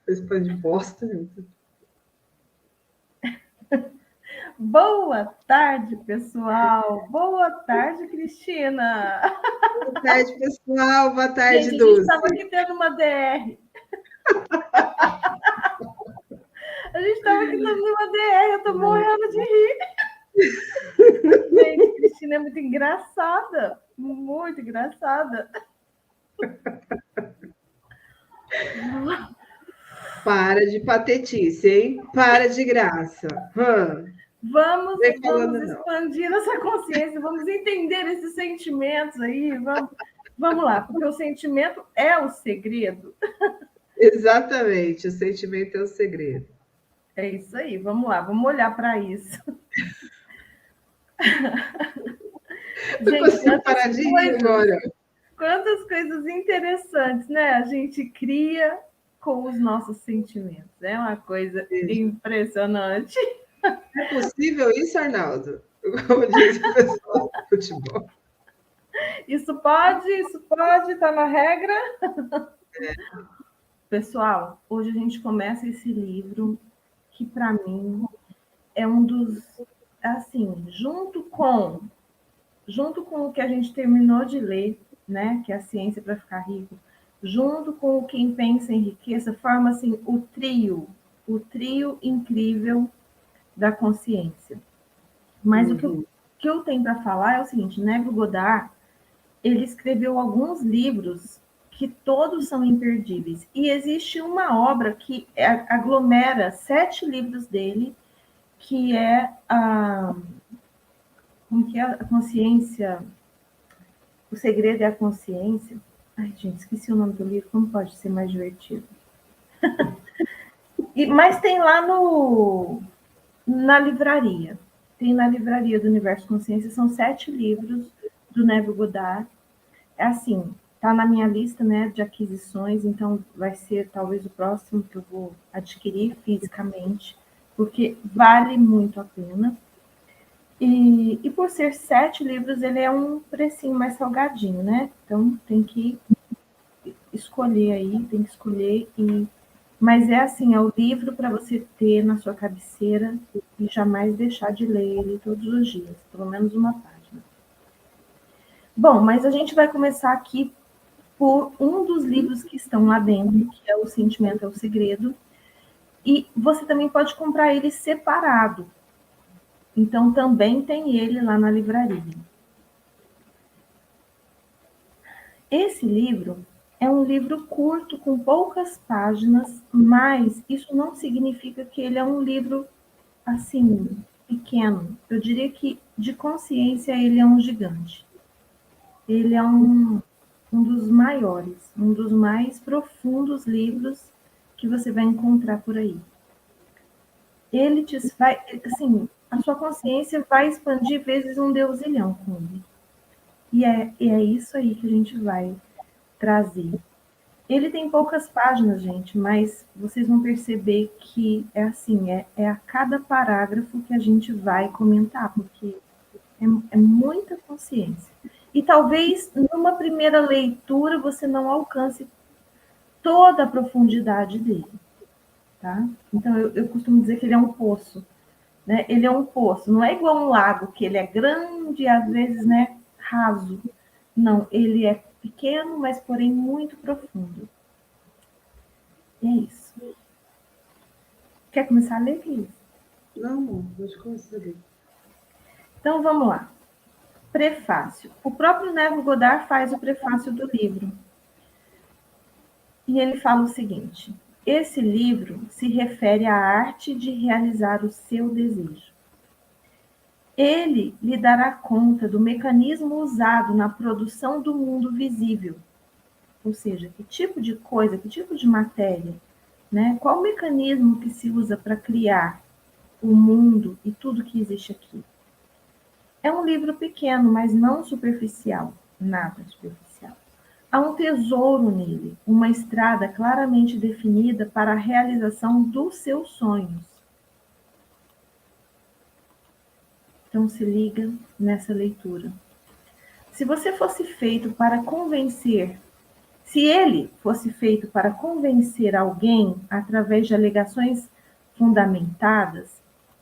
Spam de bosta. Boa tarde, pessoal. Boa tarde, Cristina. Boa tarde, pessoal. Boa tarde, Gente, a gente Dulce. estava aqui tendo uma DR. A gente estava aqui tendo uma DR. Eu estou morrendo de rir. Gente, Cristina é muito engraçada. Muito engraçada. Para de patetice, hein? Para de graça. Vamos Vem falando, não. expandir essa consciência, vamos entender esses sentimentos aí, vamos lá, porque o sentimento é o segredo. Exatamente, o sentimento é o segredo. É isso aí, vamos lá, vamos olhar para isso. Não consigo parar de rir agora. Quantas coisas interessantes, né? A gente cria com os nossos sentimentos. É uma coisa impressionante. É possível isso, Arnaldo? Como diz o pessoal do futebol. Isso pode, tá na regra. Pessoal, hoje a gente começa esse livro que, para mim, é um dos, assim, junto com o que a gente terminou de ler, né, que é a Ciência para Ficar Rico, junto com o Quem Pensa em Riqueza, forma assim o trio incrível da consciência. Mas o que eu tenho para falar é o seguinte: Neville Goddard, ele escreveu alguns livros que todos são imperdíveis. E existe uma obra que aglomera 7 livros dele, que é como que é? A consciência. O segredo é a consciência. Ai, gente, esqueci o nome do livro. Como pode ser mais divertido? Mas tem lá na livraria. Tem na livraria do Universo Consciência. São 7 livros do Neville Goddard. É assim, tá na minha lista, né, de aquisições. Então vai ser talvez o próximo que eu vou adquirir fisicamente, porque vale muito a pena. E por ser 7 livros, ele é um precinho mais salgadinho, né? Então tem que escolher aí, tem que escolher. Mas é assim, é o livro para você ter na sua cabeceira e jamais deixar de ler ele todos os dias, pelo menos uma página. Bom, mas a gente vai começar aqui por um dos livros que estão lá dentro, que é O Sentimento é o Segredo. E você também pode comprar ele separado. Então também tem ele lá na livraria. Esse livro é um livro curto, com poucas páginas, mas isso não significa que ele é um livro, assim, pequeno. Eu diria que, de consciência, ele é um gigante. Ele é um dos maiores, um dos mais profundos livros que você vai encontrar por aí. Ele vai, assim, a sua consciência vai expandir vezes 1.000.000.000 com ele. E é isso aí que a gente vai trazer. Ele tem poucas páginas, gente, mas vocês vão perceber que é assim, é a cada parágrafo que a gente vai comentar, porque é muita consciência. E talvez numa primeira leitura você não alcance toda a profundidade dele, tá? Então eu costumo dizer que ele é um poço, né? Ele é um poço, não é igual um lago, que ele é grande e às vezes, né, raso. Não, ele é pequeno, mas porém muito profundo. E é isso. Quer começar a ler, Cris? Não, deixa eu começar a ler. Então vamos lá. Prefácio. O próprio Neville Goddard faz o prefácio do livro. E ele fala o seguinte: esse livro se refere à arte de realizar o seu desejo. Ele lhe dará conta do mecanismo usado na produção do mundo visível. Ou seja, que tipo de coisa, que tipo de matéria, né? Qual o mecanismo que se usa para criar o mundo e tudo que existe aqui. É um livro pequeno, mas não superficial, nada superficial. Há um tesouro nele, uma estrada claramente definida para a realização dos seus sonhos. Então se liga nessa leitura. Se você fosse feito para convencer Se ele fosse feito para convencer alguém através de alegações fundamentadas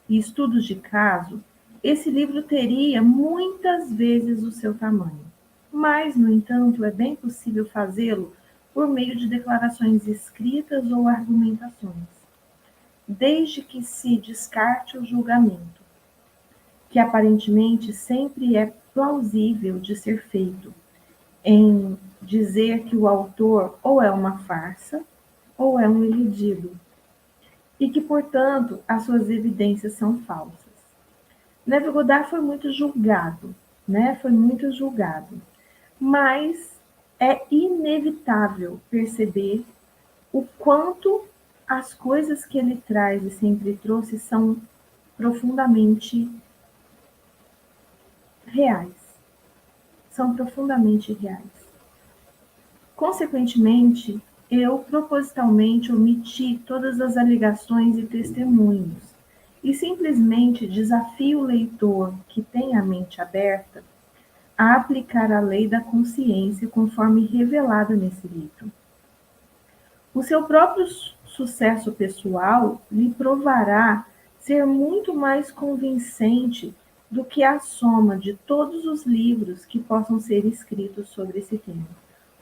e estudos de caso, esse livro teria muitas vezes o seu tamanho. Mas, no entanto, é bem possível fazê-lo por meio de declarações escritas ou argumentações, desde que se descarte o julgamento, que aparentemente sempre é plausível de ser feito, em dizer que o autor ou é uma farsa ou é um iludido, e que, portanto, as suas evidências são falsas. Neville Goddard foi muito julgado, né? Foi muito julgado. Mas é inevitável perceber o quanto as coisas que ele traz e sempre trouxe são profundamente reais. São profundamente reais. Consequentemente, eu propositalmente omiti todas as alegações e testemunhos e simplesmente desafio o leitor que tem a mente aberta a aplicar a lei da consciência conforme revelada nesse livro. O seu próprio sucesso pessoal lhe provará ser muito mais convincente do que a soma de todos os livros que possam ser escritos sobre esse tema.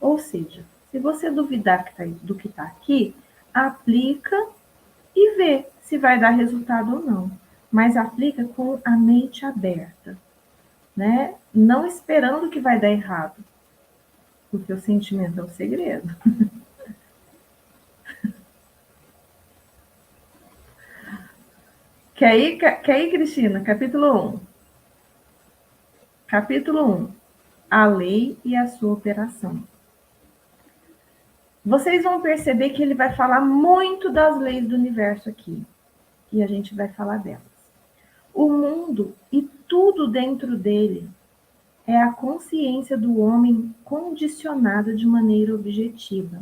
Ou seja, se você duvidar do que está aqui, aplica e vê se vai dar resultado ou não. Mas aplica com a mente aberta, né? Não esperando que vai dar errado, porque o sentimento é o segredo. Quer ir, Cristina? Capítulo 1. Capítulo 1. A lei e a sua operação. Vocês vão perceber que ele vai falar muito das leis do universo aqui. E a gente vai falar delas. O mundo e tudo dentro dele é a consciência do homem condicionada de maneira objetiva.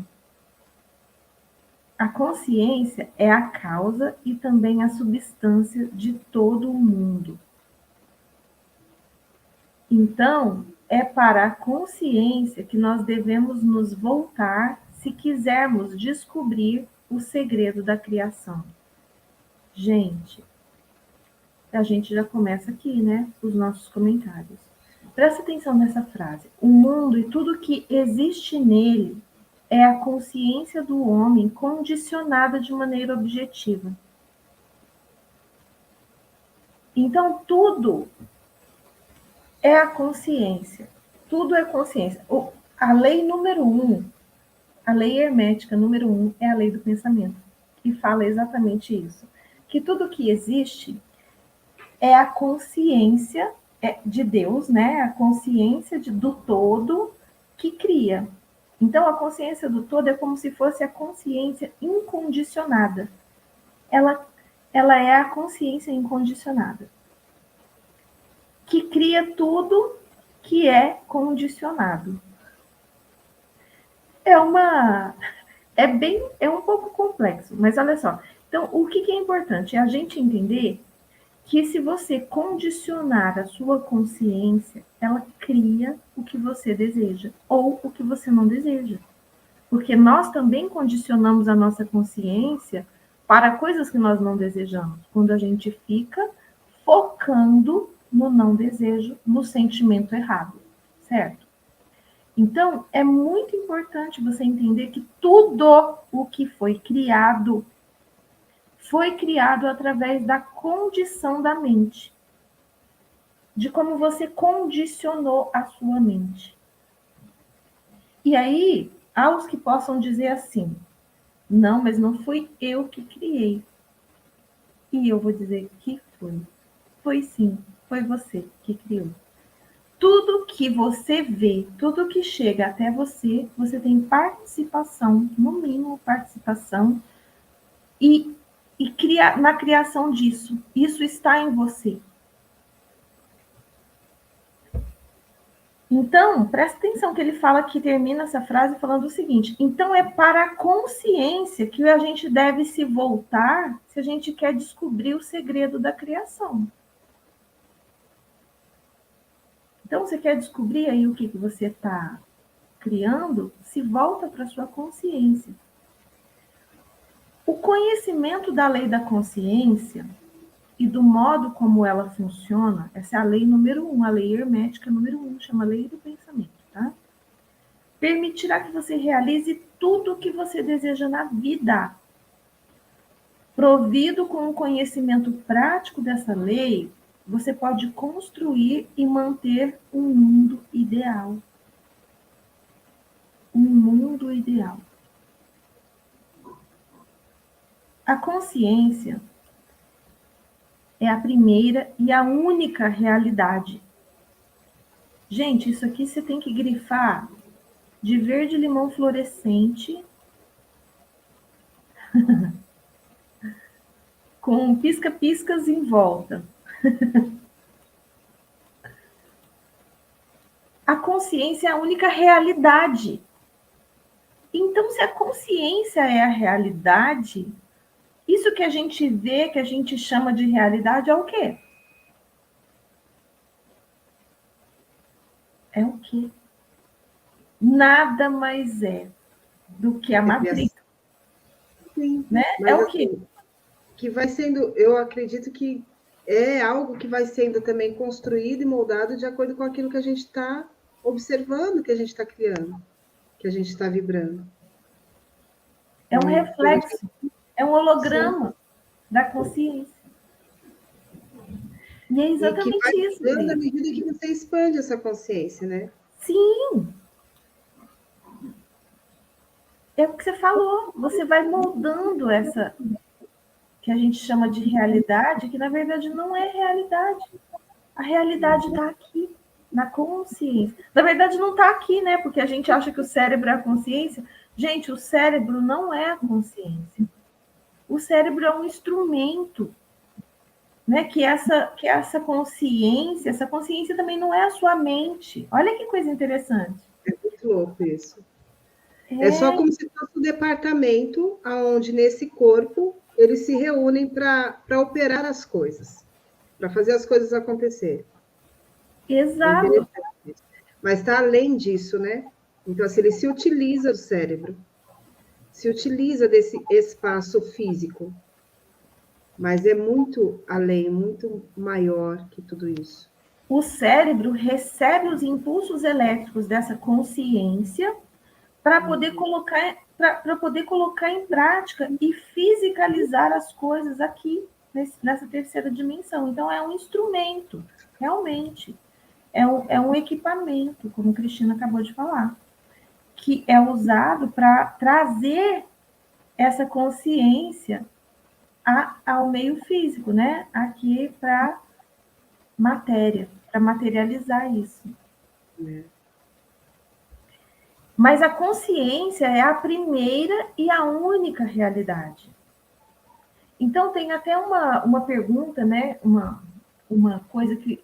A consciência é a causa e também a substância de todo o mundo. Então, é para a consciência que nós devemos nos voltar se quisermos descobrir o segredo da criação. Gente, a gente já começa aqui, né? Os nossos comentários. Presta atenção nessa frase. O mundo e tudo que existe nele é a consciência do homem condicionada de maneira objetiva. Então, tudo é a consciência. Tudo é consciência. A lei número 1, a lei hermética número 1 é a lei do pensamento, que fala exatamente isso. Que tudo que existe é a consciência de Deus, né? A consciência do todo que cria. Então, a consciência do todo é como se fosse a consciência incondicionada. Ela é a consciência incondicionada, que cria tudo que é condicionado. É um pouco complexo, mas olha só. Então, o que é importante? É a gente entender que se você condicionar a sua consciência, ela cria o que você deseja ou o que você não deseja. Porque nós também condicionamos a nossa consciência para coisas que nós não desejamos, quando a gente fica focando no não desejo, no sentimento errado, certo? Então, é muito importante você entender que tudo o que foi criado através da condição da mente, de como você condicionou a sua mente. E aí, há os que possam dizer assim, não, mas não fui eu que criei. E eu vou dizer que foi. Foi sim, foi você que criou. Tudo que você vê, tudo que chega até você, você tem participação, no mínimo participação, e na criação disso. Isso está em você. Então, presta atenção que ele fala que termina essa frase falando o seguinte: então é para a consciência que a gente deve se voltar se a gente quer descobrir o segredo da criação. Então, você quer descobrir aí o que você está criando se volta para a sua consciência. O conhecimento da lei da consciência e do modo como ela funciona, essa é a lei número 1, a lei hermética número 1, chama lei do pensamento, tá? Permitirá que você realize tudo o que você deseja na vida. Provido com o conhecimento prático dessa lei, você pode construir e manter um mundo ideal. Um mundo ideal. A consciência é a primeira e a única realidade. Gente, isso aqui você tem que grifar de verde limão fluorescente com pisca-piscas em volta. A consciência é a única realidade. Então, se a consciência é a realidade, isso que a gente vê, que a gente chama de realidade, é o quê? É o quê? Nada mais é do que a matriz. Sim, né? mas É o quê? assim, que vai sendo, eu acredito que é algo que vai sendo também construído e moldado de acordo com aquilo que a gente está observando, que a gente está criando, que a gente está vibrando. É um reflexo, é um holograma da consciência. E é exatamente e que vai isso. mudando à medida que você expande essa consciência, né? Sim. É o que você falou. Você vai moldando essa que a gente chama de realidade, que na verdade não é realidade. A realidade está aqui, na consciência. Na verdade, não está aqui, né? Porque a gente acha que o cérebro é a consciência. Gente, o cérebro não é a consciência. O cérebro é um instrumento, né? Que essa consciência também não é a sua mente. Olha que coisa interessante. É muito louco isso. É só como se fosse um departamento onde nesse corpo eles se reúnem para operar as coisas, para fazer as coisas acontecerem. Exato. Mas está além disso, né? Então, assim, ele se utiliza do cérebro, se utiliza desse espaço físico, mas é muito além, muito maior que tudo isso. O cérebro recebe os impulsos elétricos dessa consciência para poder colocar em prática e fisicalizar as coisas aqui nessa terceira dimensão. Então é um instrumento, realmente. É um equipamento, como a Cristina acabou de falar, que é usado para trazer essa consciência ao meio físico, né? Aqui para matéria, para materializar isso. Mas a consciência é a primeira e a única realidade. Então, tem até uma pergunta, né? Uma coisa que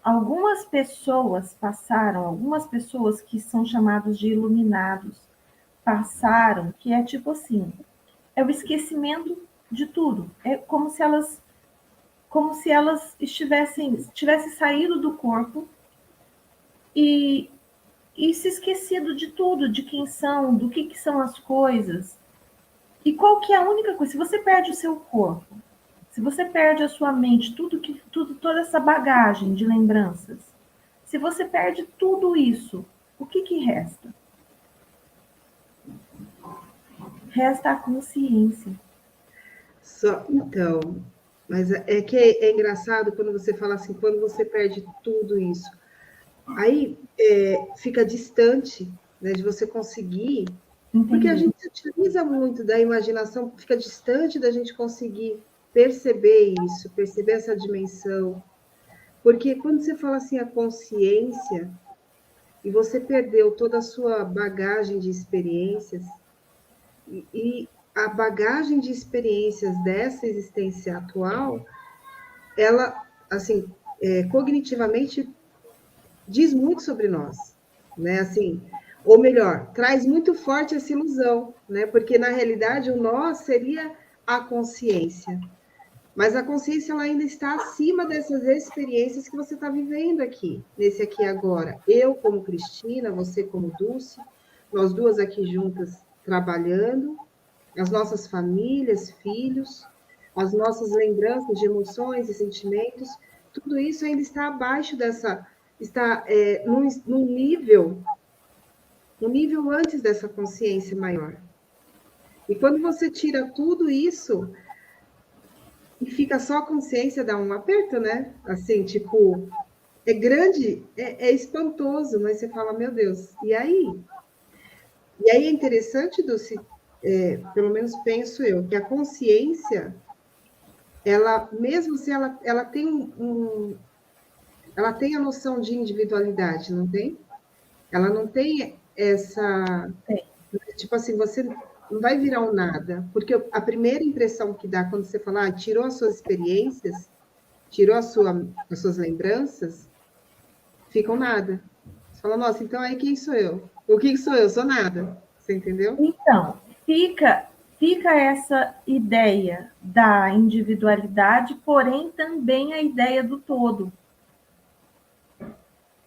algumas pessoas passaram, algumas pessoas que são chamadas de iluminados, passaram, que é tipo assim, é o esquecimento de tudo. É como se elas tivessem saído do corpo e se esquecido de tudo, de quem são, do que são as coisas. E qual que é a única coisa? Se você perde o seu corpo, se você perde a sua mente, toda essa bagagem de lembranças, se você perde tudo isso, o que resta? Resta a consciência. Então, mas é que é engraçado quando você fala assim, quando você perde tudo isso. Aí fica distante, né, de você conseguir, porque a gente utiliza muito da imaginação, fica distante da gente conseguir perceber isso, perceber essa dimensão. Porque quando você fala assim, a consciência, e você perdeu toda a sua bagagem de experiências, e a bagagem de experiências dessa existência atual, ela, assim, cognitivamente diz muito sobre nós, né? Assim, ou melhor, traz muito forte essa ilusão, né? Porque na realidade o nós seria a consciência. Mas a consciência ela ainda está acima dessas experiências que você está vivendo aqui, nesse aqui e agora. Eu como Cristina, você como Dulce, nós duas aqui juntas trabalhando, as nossas famílias, filhos, as nossas lembranças de emoções e sentimentos, tudo isso ainda está abaixo dessa, está num nível, um nível antes dessa consciência maior. E quando você tira tudo isso e fica só a consciência, dá um aperto, né? Assim, tipo, é grande, é espantoso, mas você fala, meu Deus, e aí? E aí é interessante, Dulce, pelo menos penso eu, que a consciência, ela, mesmo se ela tem ela tem a noção de individualidade, não tem? Ela não tem essa, tipo assim, você não vai virar um nada, porque a primeira impressão que dá quando você fala, tirou as suas experiências, tirou as suas lembranças, ficam nada. Você fala, nossa, então aí quem sou eu? O que sou eu? Sou nada. Você entendeu? Então, fica essa ideia da individualidade, porém também a ideia do todo.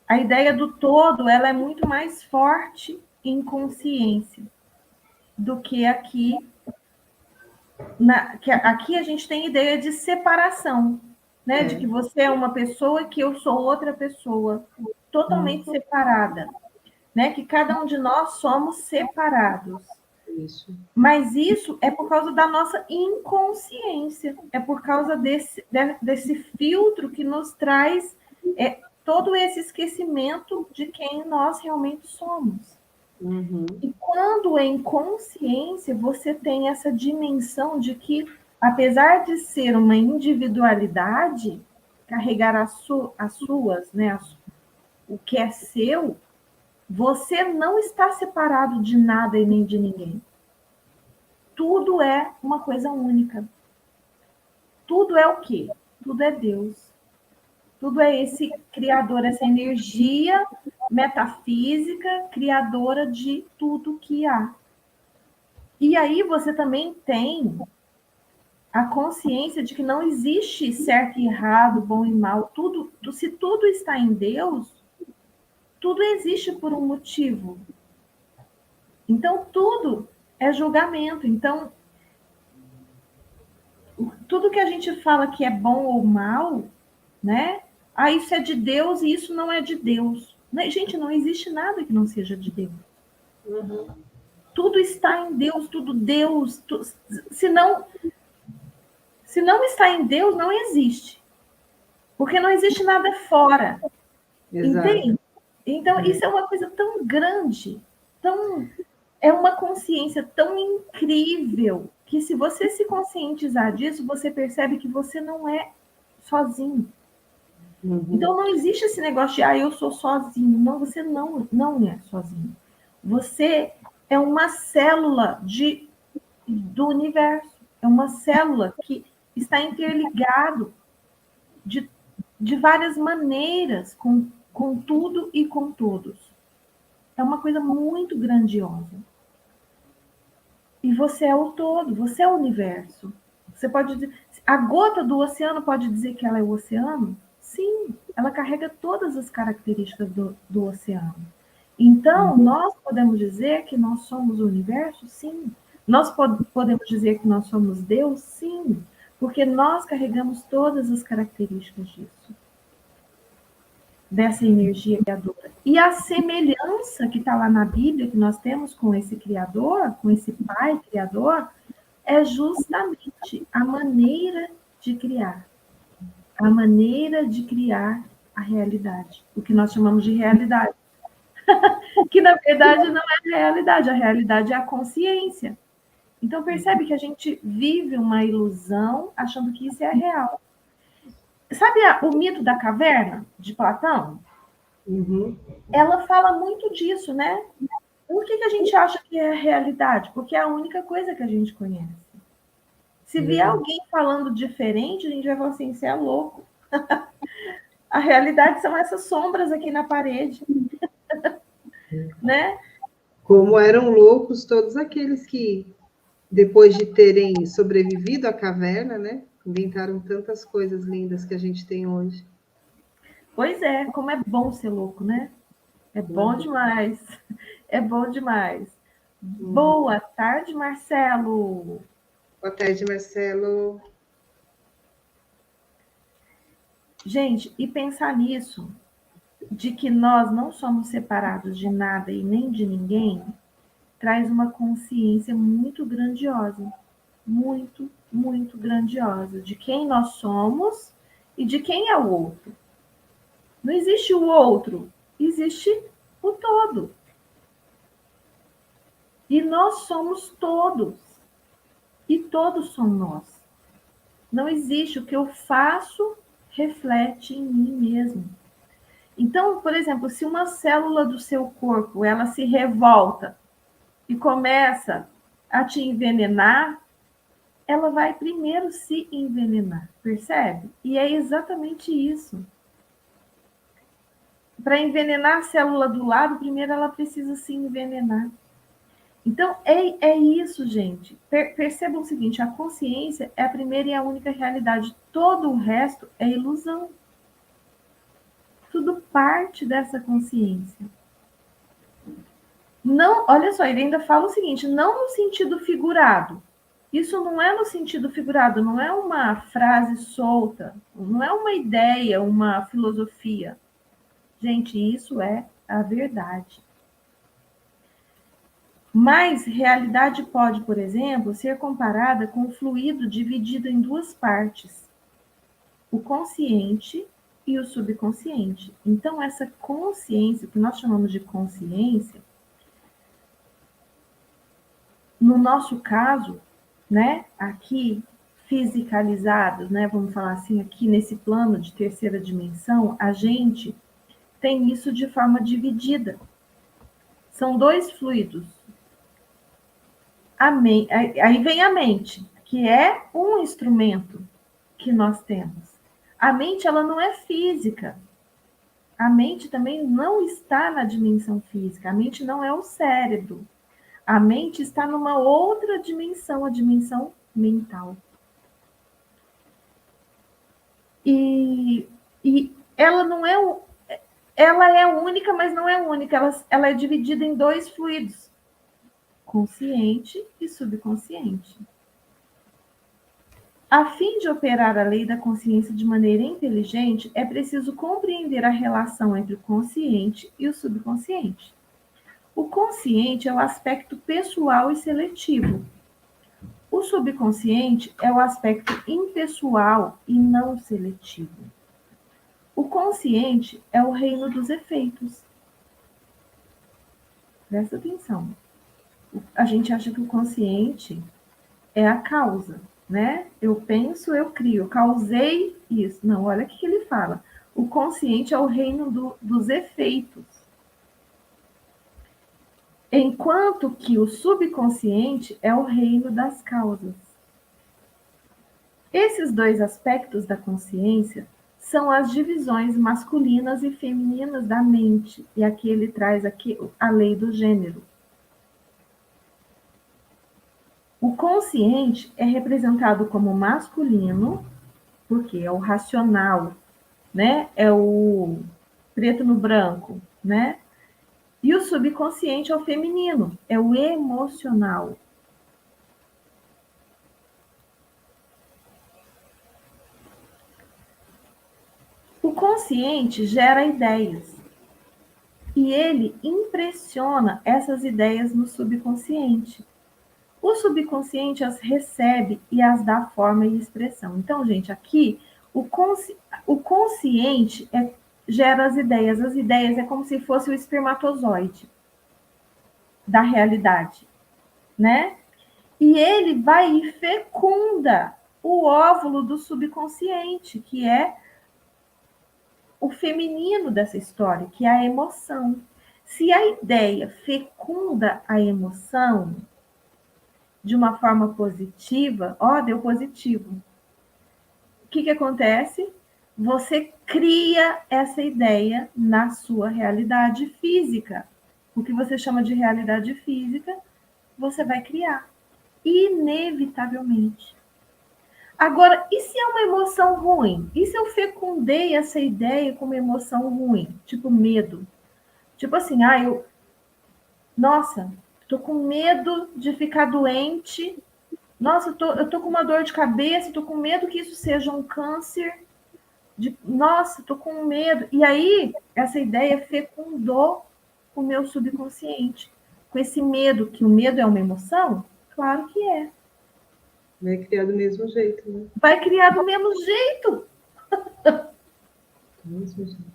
A ideia do todo, ela é muito mais forte em consciência do que aqui. Aqui a gente tem ideia de separação, né? De que você é uma pessoa e que eu sou outra pessoa, totalmente separada, né? Que cada um de nós somos separados. Isso. Mas isso é por causa da nossa inconsciência, é por causa desse filtro que nos traz todo esse esquecimento de quem nós realmente somos. Uhum. E quando em consciência você tem essa dimensão de que, apesar de ser uma individualidade, carregar as suas, né, o que é seu, você não está separado de nada e nem de ninguém. Tudo é uma coisa única. Tudo é o quê? Tudo é Deus. Tudo é esse criador, essa energia metafísica, criadora de tudo que há. E aí você também tem a consciência de que não existe certo e errado, bom e mal. Se tudo está em Deus, tudo existe por um motivo. Então, tudo é julgamento. Então, tudo que a gente fala que é bom ou mal, né? Isso é de Deus e isso não é de Deus. Gente, não existe nada que não seja de Deus. Uhum. Tudo está em Deus, tudo Deus. Se não está em Deus, não existe. Porque não existe nada fora. Exato. Entende? Então, isso é uma coisa tão grande, é uma consciência tão incrível, que se você se conscientizar disso, você percebe que você não é sozinho. Uhum. Então, não existe esse negócio de, eu sou sozinho. Não, você não é sozinho. Você é uma célula do universo. É uma célula que está interligado de várias maneiras com tudo e com todos. É uma coisa muito grandiosa. E você é o todo, você é o universo. Você pode dizer, a gota do oceano pode dizer que ela é o oceano? Sim, ela carrega todas as características do oceano. Então, nós podemos dizer que nós somos o universo? Sim. Nós podemos dizer que nós somos Deus? Sim. Porque nós carregamos todas as características disso. Dessa energia criadora. E a semelhança que está lá na Bíblia, que nós temos com esse Criador, com esse Pai Criador, é justamente a maneira de criar. A maneira de criar a realidade. O que nós chamamos de realidade. Que, na verdade, não é a realidade é a consciência. Então, percebe que a gente vive uma ilusão achando que isso é real. Sabe o mito da caverna, de Platão? Uhum. Ela fala muito disso, né? Por que a gente acha que é a realidade? Porque é a única coisa que a gente conhece. Se vier alguém falando diferente, a gente vai falar assim, você é louco. A realidade são essas sombras aqui na parede. Né? Como eram loucos todos aqueles que, depois de terem sobrevivido à caverna, né? Inventaram tantas coisas lindas que a gente tem hoje. Pois é, como é bom ser louco, né? É bom demais. É bom demais. Boa tarde, Marcelo. Boa tarde, Marcelo. Gente, e pensar nisso, de que nós não somos separados de nada e nem de ninguém, traz uma consciência muito grandiosa. Muito, muito grandiosa. De quem nós somos e de quem é o outro. Não existe o outro, existe o todo. E nós somos todos. E todos somos nós. Não existe o que eu faço reflete em mim mesmo. Então, por exemplo, se uma célula do seu corpo ela se revolta e começa a te envenenar, ela vai primeiro se envenenar, percebe? E é exatamente isso. Para envenenar a célula do lado, primeiro ela precisa se envenenar. Então, é isso, gente. Percebam o seguinte, a consciência é a primeira e a única realidade. Todo o resto é ilusão. Tudo parte dessa consciência. Não, olha só, ele ainda fala o seguinte, não no sentido figurado. Isso não é no sentido figurado, não é uma frase solta, não é uma ideia, uma filosofia. Gente, isso é a verdade. Mas realidade pode, por exemplo, ser comparada com o fluido dividido em duas partes, o consciente e o subconsciente. Então, essa consciência, que nós chamamos de consciência, no nosso caso, né, aqui fisicalizados, né, vamos falar assim, aqui nesse plano de terceira dimensão, a gente tem isso de forma dividida. São dois fluidos. Aí vem a mente, que é um instrumento que nós temos. A mente, ela não é física. A mente também não está na dimensão física. A mente não é o cérebro. A mente está numa outra dimensão, a dimensão mental. E ela não é ela é única, mas não é única. Ela é dividida em dois fluidos, consciente e subconsciente. A fim de operar a lei da consciência de maneira inteligente, é preciso compreender a relação entre o consciente e o subconsciente. O consciente é o aspecto pessoal e seletivo. O subconsciente é o aspecto impessoal e não seletivo. O consciente é o reino dos efeitos. Presta atenção. A gente acha que o consciente é a causa, né? Eu penso, eu crio, eu causei isso. Não, olha o que ele fala. O consciente é o reino dos efeitos. Enquanto que o subconsciente é o reino das causas. Esses dois aspectos da consciência são as divisões masculinas e femininas da mente, e aqui ele traz aqui a lei do gênero. O consciente é representado como masculino, porque é o racional, né? É o preto no branco, né? E o subconsciente é o feminino, é o emocional. O consciente gera ideias e ele impressiona essas ideias no subconsciente. O subconsciente as recebe e as dá forma e expressão. Então, gente, aqui o consciente gera as ideias. As ideias é como se fosse o espermatozoide da realidade, né? E ele vai e fecunda o óvulo do subconsciente, que é o feminino dessa história, que é a emoção. Se a ideia fecunda a emoção de uma forma positiva, ó, deu positivo. O que acontece? Você cria essa ideia na sua realidade física. O que você chama de realidade física, você vai criar, inevitavelmente. Agora, e se é uma emoção ruim? E se eu fecundei essa ideia com uma emoção ruim? Tipo medo. Tipo assim, nossa, tô com medo de ficar doente. Nossa, eu tô com uma dor de cabeça, tô com medo que isso seja um câncer. Nossa, tô com medo. E aí, essa ideia fecundou o meu subconsciente. Com esse medo, que o medo é uma emoção? Claro que é. Vai criar do mesmo jeito, né? Vai criar do mesmo jeito. Do mesmo jeito.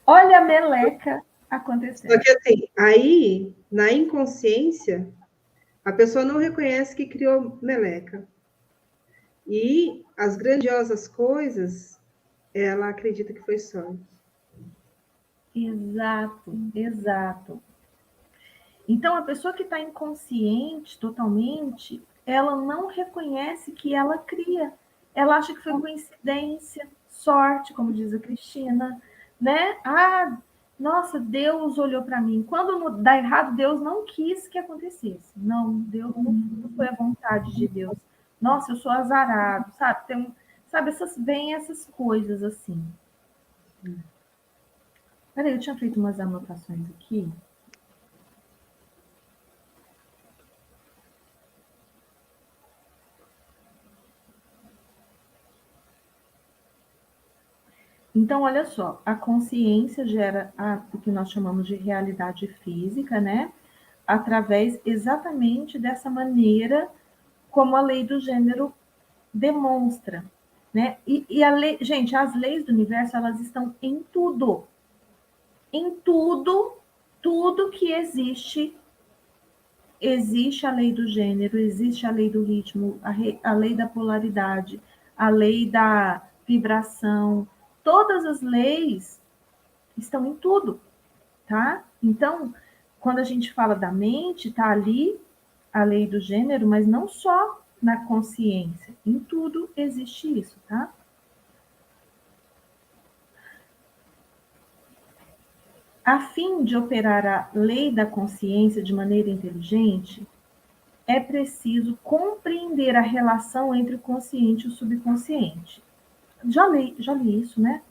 Olha a meleca Só acontecendo. que assim, aí, na inconsciência, a pessoa não reconhece que criou meleca. E as grandiosas coisas, ela acredita que foi sorte. Exato, exato. Então, a pessoa que está inconsciente totalmente, ela não reconhece que ela cria. Ela acha que foi coincidência, sorte, como diz a Cristina, né? Nossa, Deus olhou para mim. Quando dá errado, Deus não quis que acontecesse. Não, Deus não foi a vontade de Deus. Nossa, eu sou azarado, sabe? Sabe, vem essas coisas assim. Peraí, eu tinha feito umas anotações aqui. Então, olha só, a consciência gera o que nós chamamos de realidade física, né? Através exatamente dessa maneira como a lei do gênero demonstra, né? E a lei, gente, as leis do universo, elas estão em tudo. Em tudo, tudo que existe, existe a lei do gênero, existe a lei do ritmo, a lei da polaridade, a lei da vibração. Todas as leis estão em tudo, tá? Então, quando a gente fala da mente, tá ali a lei do gênero, mas não só na consciência. Em tudo existe isso, tá? A fim de operar a lei da consciência de maneira inteligente, é preciso compreender a relação entre o consciente e o subconsciente. Já li isso, né?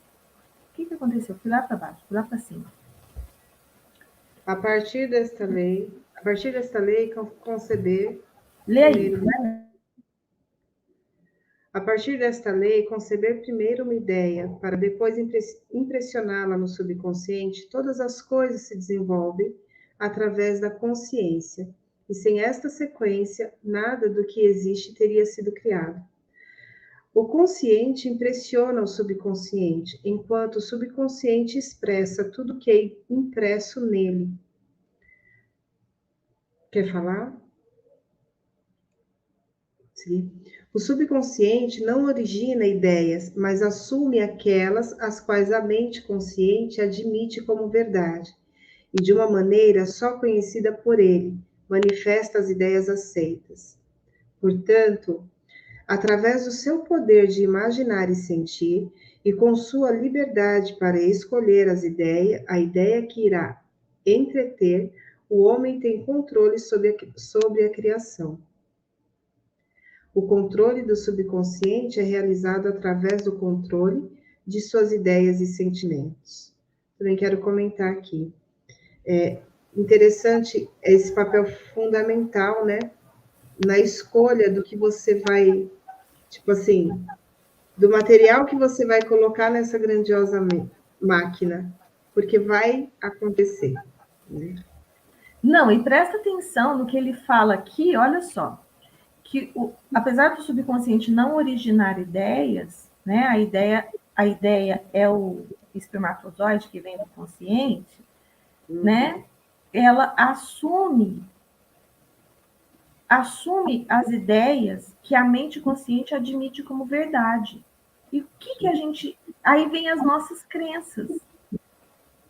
O que aconteceu? Fui lá para baixo, fui lá para cima. A partir desta lei, conceber Lê aí. primeiro. A partir desta lei, conceber primeiro uma ideia, para depois impressioná-la no subconsciente, todas as coisas se desenvolvem através da consciência, e sem esta sequência, nada do que existe teria sido criado. O consciente impressiona o subconsciente, enquanto o subconsciente expressa tudo que é impresso nele. Quer falar? Sim. O subconsciente não origina ideias, mas assume aquelas as quais a mente consciente admite como verdade, e de uma maneira só conhecida por ele, manifesta as ideias aceitas. Portanto, através do seu poder de imaginar e sentir, e com sua liberdade para escolher a ideia que irá entreter, o homem tem controle sobre a criação. O controle do subconsciente é realizado através do controle de suas ideias e sentimentos. Também quero comentar aqui. É interessante esse papel fundamental, né? Na escolha do que você vai, tipo assim, do material que você vai colocar nessa grandiosa máquina, porque vai acontecer, né? Não, e presta atenção no que ele fala aqui, olha só. Que apesar do subconsciente não originar ideias, né? A ideia é o espermatozoide que vem do consciente, né? Ela assume as ideias que a mente consciente admite como verdade. E o que a gente. Aí vem as nossas crenças.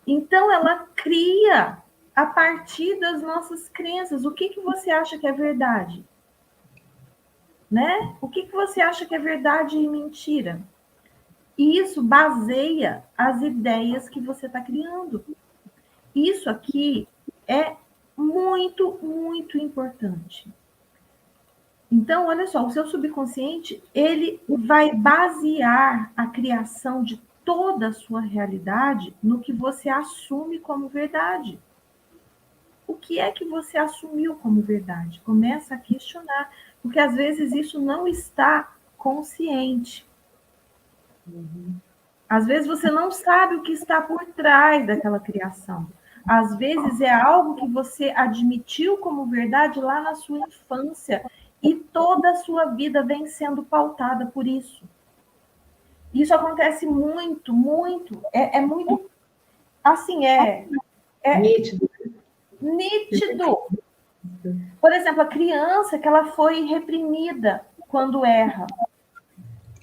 Então, ela cria a partir das nossas crenças. O que você acha que é verdade? Né? O que você acha que é verdade e mentira? E isso baseia as ideias que você está criando. Isso aqui é muito, muito importante. Então, olha só, o seu subconsciente, ele vai basear a criação de toda a sua realidade no que você assume como verdade. O que é que você assumiu como verdade? Começa a questionar, porque às vezes isso não está consciente. Às vezes você não sabe o que está por trás daquela criação. Às vezes é algo que você admitiu como verdade lá na sua infância e toda a sua vida vem sendo pautada por isso. Isso acontece muito, muito. É muito, assim, é Nítido. nítido. Por exemplo, a criança que ela foi reprimida quando erra.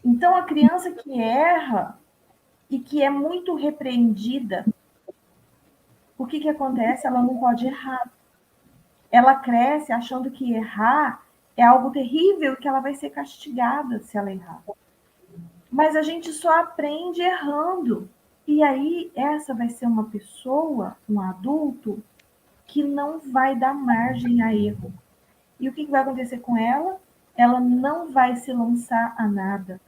Então, a criança que erra e que é muito repreendida, o que acontece? Ela não pode errar. Ela cresce achando que errar é algo terrível, que ela vai ser castigada se ela errar. Mas a gente só aprende errando. E aí, essa vai ser uma pessoa, um adulto, que não vai dar margem a erro. E o que vai acontecer com ela? Ela não vai se lançar a nada.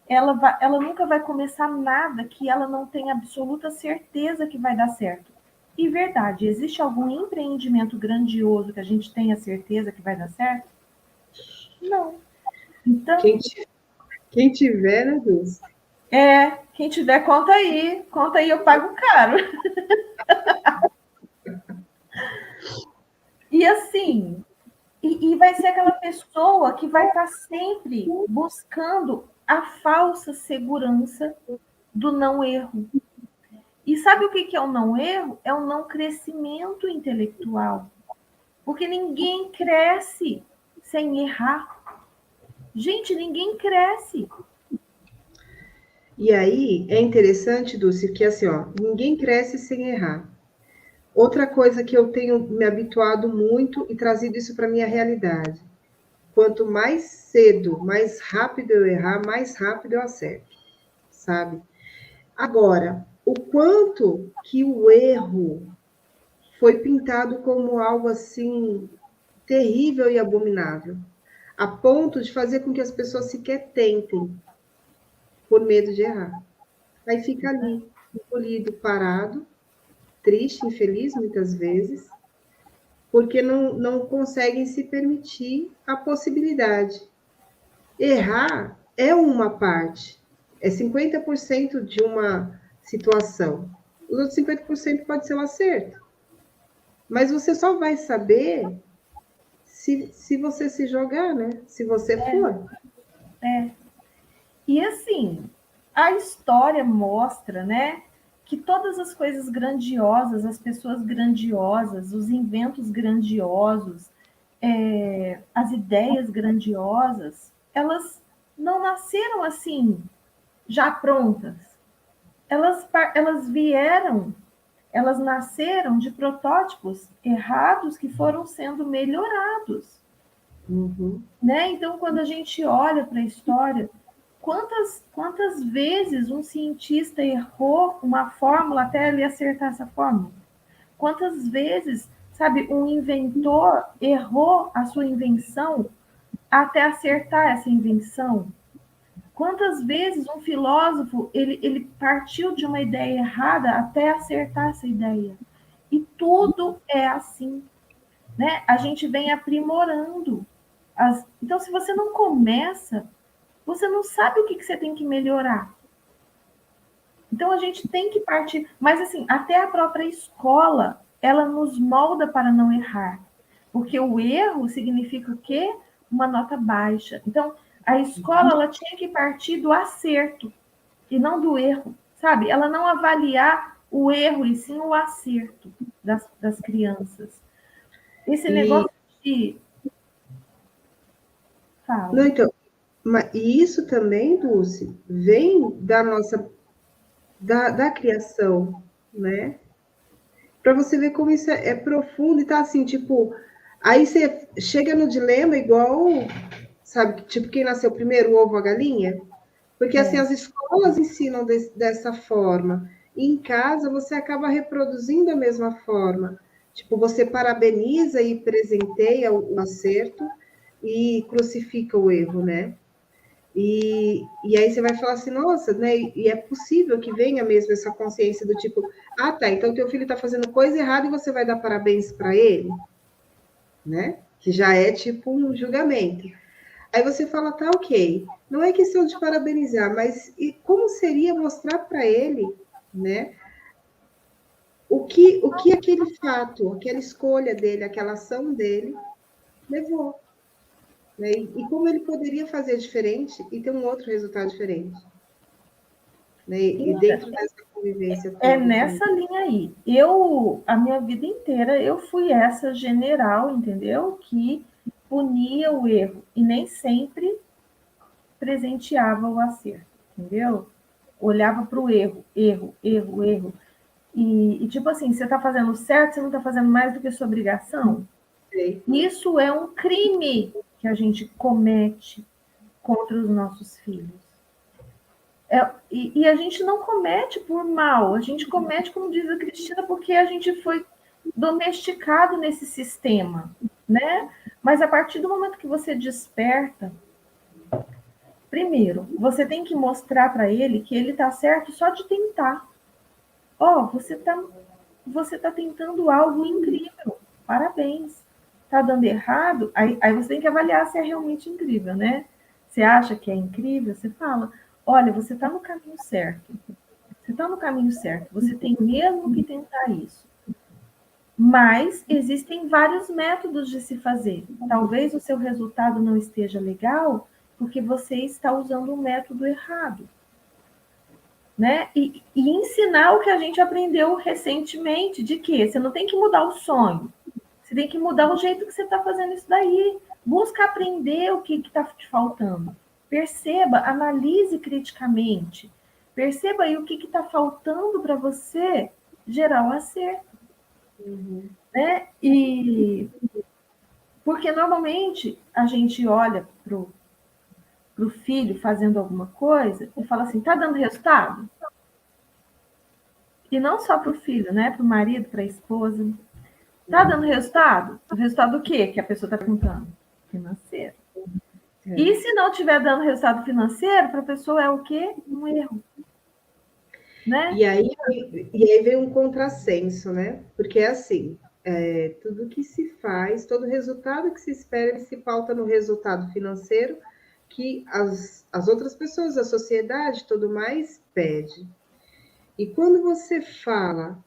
Ela nunca vai começar nada que ela não tenha absoluta certeza que vai dar certo. E verdade, existe algum empreendimento grandioso que a gente tenha certeza que vai dar certo? Não. Então, Quem tiver, né, Deus? quem tiver, conta aí, eu pago caro. E assim, e vai ser aquela pessoa que vai estar sempre buscando a falsa segurança do não erro. E sabe o que é o não erro? É o não crescimento intelectual. Porque ninguém cresce sem errar. Gente, ninguém cresce. E aí é interessante, Dulce, que assim, ó, ninguém cresce sem errar. Outra coisa que eu tenho me habituado muito e trazido isso para minha realidade. Quanto mais cedo, mais rápido eu errar, mais rápido eu acerto, sabe? Agora, o quanto que o erro foi pintado como algo assim terrível e abominável, a ponto de fazer com que as pessoas sequer tentem por medo de errar. Aí fica ali, encolhido, parado, triste, infeliz muitas vezes, porque não conseguem se permitir a possibilidade. Errar é uma parte, é 50% de uma situação. Os outros 50% pode ser um acerto. Mas você só vai saber se você se jogar, né? Se você for. E assim, a história mostra, né, que todas as coisas grandiosas, as pessoas grandiosas, os inventos grandiosos, as ideias grandiosas, elas não nasceram assim, já prontas. Elas vieram, elas nasceram de protótipos errados que foram sendo melhorados. Uhum. Né? Então, quando a gente olha para a história, quantas vezes um cientista errou uma fórmula até ele acertar essa fórmula? Quantas vezes, sabe, um inventor errou a sua invenção até acertar essa invenção? Quantas vezes um filósofo ele partiu de uma ideia errada até acertar essa ideia? E tudo é assim, né? A gente vem aprimorando. Então, se você não começa, você não sabe o que você tem que melhorar. Então, a gente tem que partir. Mas, assim, até a própria escola, ela nos molda para não errar. Porque o erro significa o quê? Uma nota baixa. Então, a escola, ela tinha que partir do acerto e não do erro, sabe? Ela não avaliar o erro e sim o acerto das crianças. Esse negócio de... Fala. Não, então, e isso também, Dulce, vem da nossa da criação, né? Para você ver como isso é profundo e tá assim, tipo, aí você chega no dilema igual, sabe, tipo, quem nasceu primeiro, o ovo ou a galinha? Porque assim, as escolas ensinam dessa forma. E em casa você acaba reproduzindo a mesma forma. Tipo, você parabeniza e presenteia o acerto, e crucifica o erro, né? E aí você vai falar assim, nossa, né? E é possível que venha mesmo essa consciência do tipo, ah, tá, então teu filho está fazendo coisa errada e você vai dar parabéns para ele, né? Que já é tipo um julgamento. Aí você fala, tá, ok. Não é questão de parabenizar, mas e como seria mostrar para ele, né? O que aquele fato, aquela escolha dele, aquela ação dele levou, né? E como ele poderia fazer diferente e ter um outro resultado diferente, né? E dentro dessa convivência É toda também. nessa linha aí. A minha vida inteira, eu fui essa general, entendeu? Que punia o erro e nem sempre presenteava o acerto, entendeu? Olhava para o erro, erro, erro, erro. Tipo assim, você está fazendo certo, você não está fazendo mais do que sua obrigação. Sei. Isso é um crime que a gente comete contra os nossos filhos. E a gente não comete por mal, a gente comete, como diz a Cristina, porque a gente foi domesticado nesse sistema, né? Mas a partir do momento que você desperta, primeiro, você tem que mostrar para ele que ele está certo só de tentar. Ó, você tá tentando algo incrível, parabéns. Tá dando errado, aí você tem que avaliar se é realmente incrível, né? Você acha que é incrível, você fala, olha, você está no caminho certo. Você está no caminho certo, você tem mesmo que tentar isso. Mas existem vários métodos de se fazer. Talvez o seu resultado não esteja legal porque você está usando o método errado. Né? E ensinar o que a gente aprendeu recentemente, de que você não tem que mudar o sonho, você tem que mudar o jeito que você está fazendo isso daí. Busca aprender o que está te faltando. Perceba, analise criticamente. Perceba aí o que está faltando para você gerar o acerto. Uhum. Né? E porque normalmente a gente olha para o filho fazendo alguma coisa e fala assim, tá dando resultado? E não só para o filho, né? Para o marido, para a esposa. Tá dando resultado? O resultado do quê que a pessoa está perguntando? Financeiro. E É. se não estiver dando resultado financeiro, para a pessoa é o quê? Um erro. Né? E aí vem um contrassenso, né? Porque é assim, tudo que se faz, todo resultado que se espera, ele se pauta no resultado financeiro que as outras pessoas, a sociedade, tudo mais, pede. E quando você fala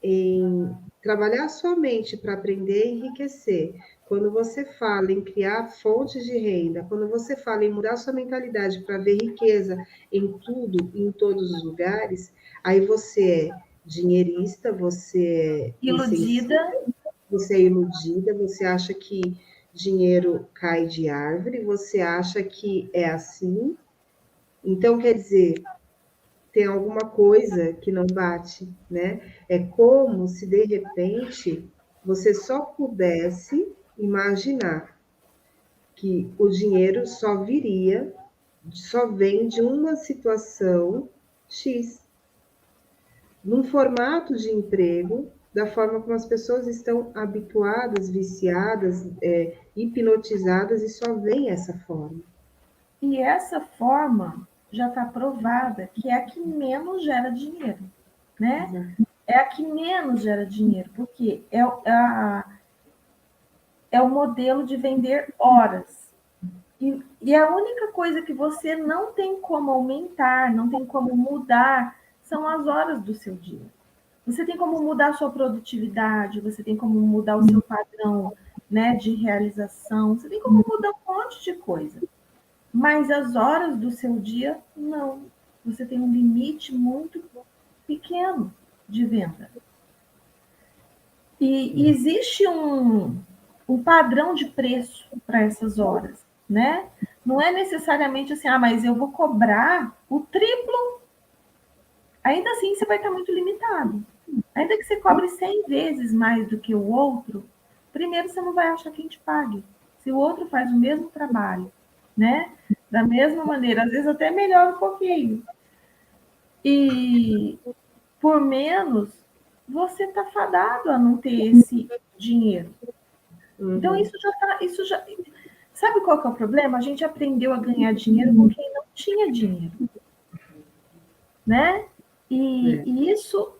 em trabalhar sua mente para aprender a enriquecer, quando você fala em criar fontes de renda, quando você fala em mudar sua mentalidade para ver riqueza em tudo, em todos os lugares, aí você é dinheirista, você é Iludida. insensível, você é iludida, você acha que dinheiro cai de árvore, você acha que é assim. Então, quer dizer, tem alguma coisa que não bate, né? É como se de repente você só pudesse imaginar que o dinheiro só viria, só vem de uma situação X, num formato de emprego, da forma como as pessoas estão habituadas, viciadas, hipnotizadas e só vem essa forma. E essa forma já está provada que é a que menos gera dinheiro. Né? Exato. É a que menos gera dinheiro, porque é o modelo de vender horas. E a única coisa que você não tem como aumentar, não tem como mudar, são as horas do seu dia. Você tem como mudar a sua produtividade, você tem como mudar o seu padrão, né, de realização, você tem como mudar um monte de coisa. Mas as horas do seu dia, não. Você tem um limite muito pequeno de venda. E existe um padrão de preço para essas horas, né? Não é necessariamente assim, mas eu vou cobrar o triplo. Ainda assim, você vai estar muito limitado. Ainda que você cobre 100 vezes mais do que o outro, primeiro você não vai achar quem te pague. Se o outro faz o mesmo trabalho, né? Da mesma maneira, às vezes até melhor um pouquinho. E por menos, você está fadado a não ter esse dinheiro. Então, Uhum. isso já. Sabe qual que é o problema? A gente aprendeu a ganhar dinheiro com quem não tinha dinheiro, né? E isso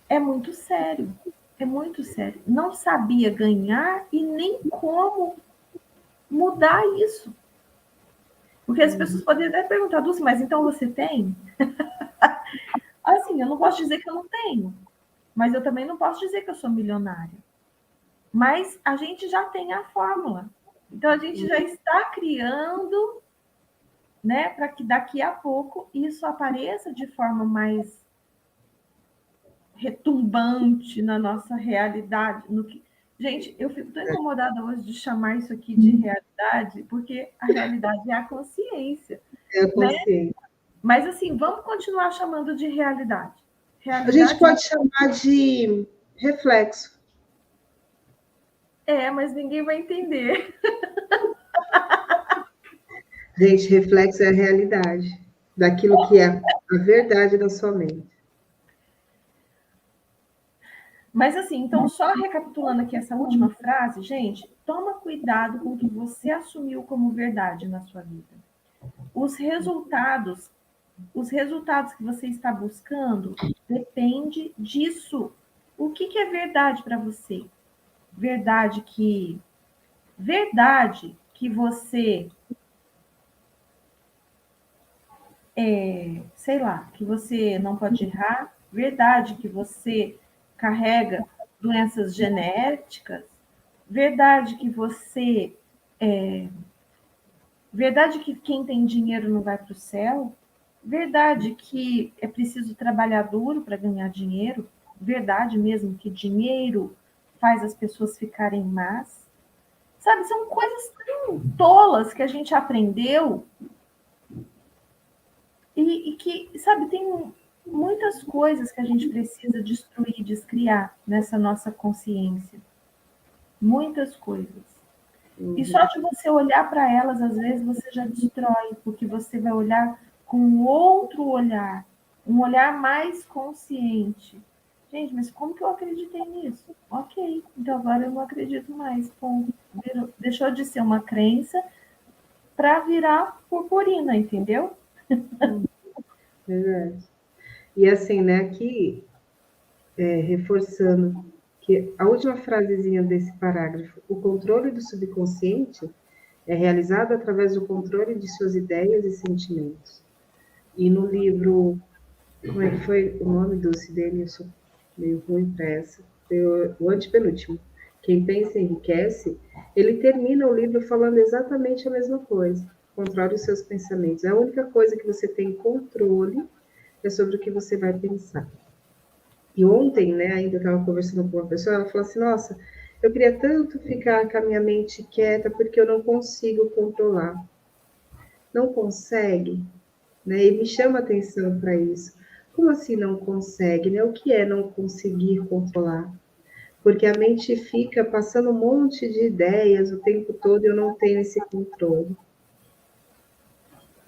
é muito sério. É muito sério. Não sabia ganhar e nem como mudar isso. Porque as pessoas poderiam até perguntar, Dulce, mas então você tem? Assim, eu não posso dizer que eu não tenho, mas eu também não posso dizer que eu sou milionária. Mas a gente já tem a fórmula. Então a gente já está criando, né, para que daqui a pouco isso apareça de forma mais retumbante na nossa realidade. No que... Gente, eu fico tão incomodada hoje de chamar isso aqui de realidade, porque a realidade é a consciência. É a Né? consciência. Mas assim, vamos continuar chamando de realidade. A gente pode chamar de reflexo. Mas ninguém vai entender. Gente, reflexo é a realidade daquilo que é a verdade da sua mente. Mas assim, então só recapitulando aqui essa última frase, gente, toma cuidado com o que você assumiu como verdade na sua vida. Os resultados que você está buscando depende disso. O que é verdade para você? Verdade que você sei lá, que você não pode errar, verdade que você carrega doenças genéticas, verdade que você verdade que quem tem dinheiro não vai para o céu, verdade que é preciso trabalhar duro para ganhar dinheiro, verdade mesmo que dinheiro faz as pessoas ficarem más. Sabe, são coisas tão tolas que a gente aprendeu e que, sabe, tem muitas coisas que a gente precisa destruir, descriar nessa nossa consciência. Muitas coisas. E só de você olhar para elas, às vezes, você já destrói, porque você vai olhar com outro olhar, um olhar mais consciente. Gente, mas como que eu acreditei nisso? Ok, então agora eu não acredito mais. Bom, deixou de ser uma crença para virar purpurina, entendeu? Verdade. E assim, né, aqui, reforçando que a última frasezinha desse parágrafo, o controle do subconsciente é realizado através do controle de suas ideias e sentimentos. E no livro, como é que foi o nome do dele? Eu sou meio ruim para essa. O antepenúltimo. Quem pensa enriquece, ele termina o livro falando exatamente a mesma coisa. Controle os seus pensamentos. A única coisa que você tem controle é sobre o que você vai pensar. E ontem, né, ainda estava conversando com uma pessoa, ela falou assim, nossa, eu queria tanto ficar com a minha mente quieta porque eu não consigo controlar. Não consegue? Né? E me chama atenção para isso. Como assim não consegue? Né? O que é não conseguir controlar? Porque a mente fica passando um monte de ideias o tempo todo e eu não tenho esse controle.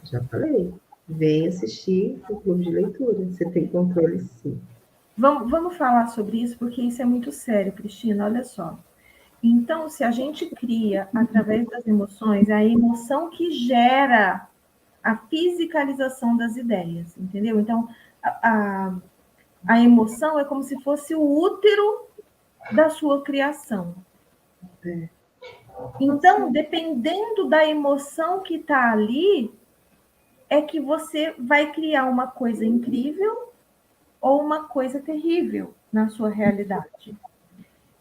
Já falei. Vem assistir o clube de leitura. Você tem controle, sim. Vamos falar sobre isso, porque isso é muito sério, Cristina. Olha só. Então, se a gente cria, através das emoções, é a emoção que gera a fisicalização das ideias, entendeu? Então, a emoção é como se fosse o útero da sua criação. Então, dependendo da emoção que está ali, é que você vai criar uma coisa incrível ou uma coisa terrível na sua realidade.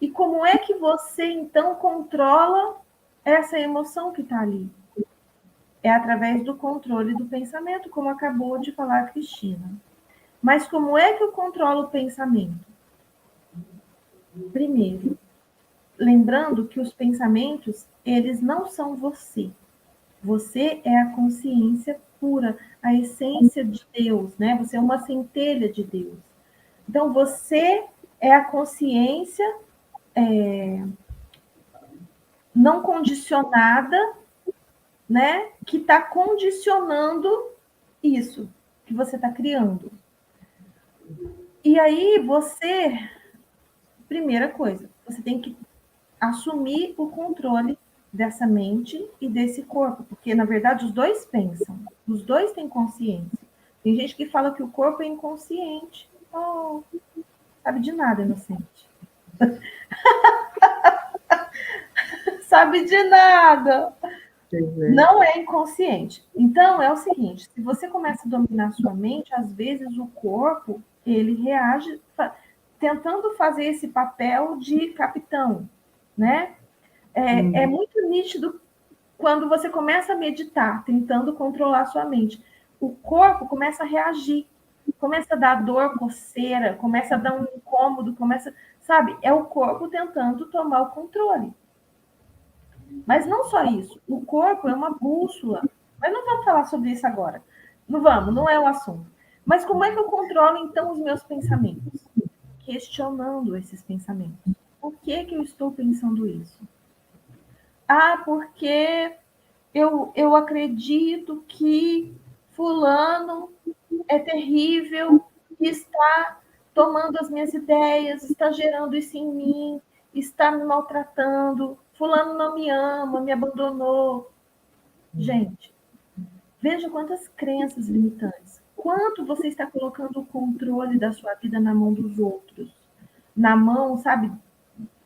E como é que você, então, controla essa emoção que está ali? É através do controle do pensamento, como acabou de falar a Cristina. Mas como é que eu controlo o pensamento? Primeiro, lembrando que os pensamentos, eles não são você. Você é a consciência pura, a essência de Deus, né? Você é uma centelha de Deus. Então, você é a consciência não condicionada, né? Que está condicionando isso que você está criando. E aí, primeira coisa, você tem que assumir o controle dessa mente e desse corpo, porque, na verdade, os dois pensam, os dois têm consciência. Tem gente que fala que o corpo é inconsciente. Oh, sabe de nada, inocente. Sabe de nada. Não é inconsciente. Então, é o seguinte, se você começa a dominar sua mente, às vezes o corpo, ele reage tentando fazer esse papel de capitão, né? É muito nítido quando você começa a meditar, tentando controlar sua mente. O corpo começa a reagir, começa a dar dor, coceira, começa a dar um incômodo, sabe? É o corpo tentando tomar o controle. Mas não só isso, o corpo é uma bússola. Mas não vamos falar sobre isso agora. Não vamos, não é o assunto. Mas como é que eu controlo, então, os meus pensamentos? Questionando esses pensamentos. Por que eu estou pensando isso? Ah, porque eu acredito que fulano é terrível, está tomando as minhas ideias, está gerando isso em mim, está me maltratando, fulano não me ama, me abandonou. Gente, veja quantas crenças limitantes. Quanto você está colocando o controle da sua vida na mão dos outros, na mão, sabe,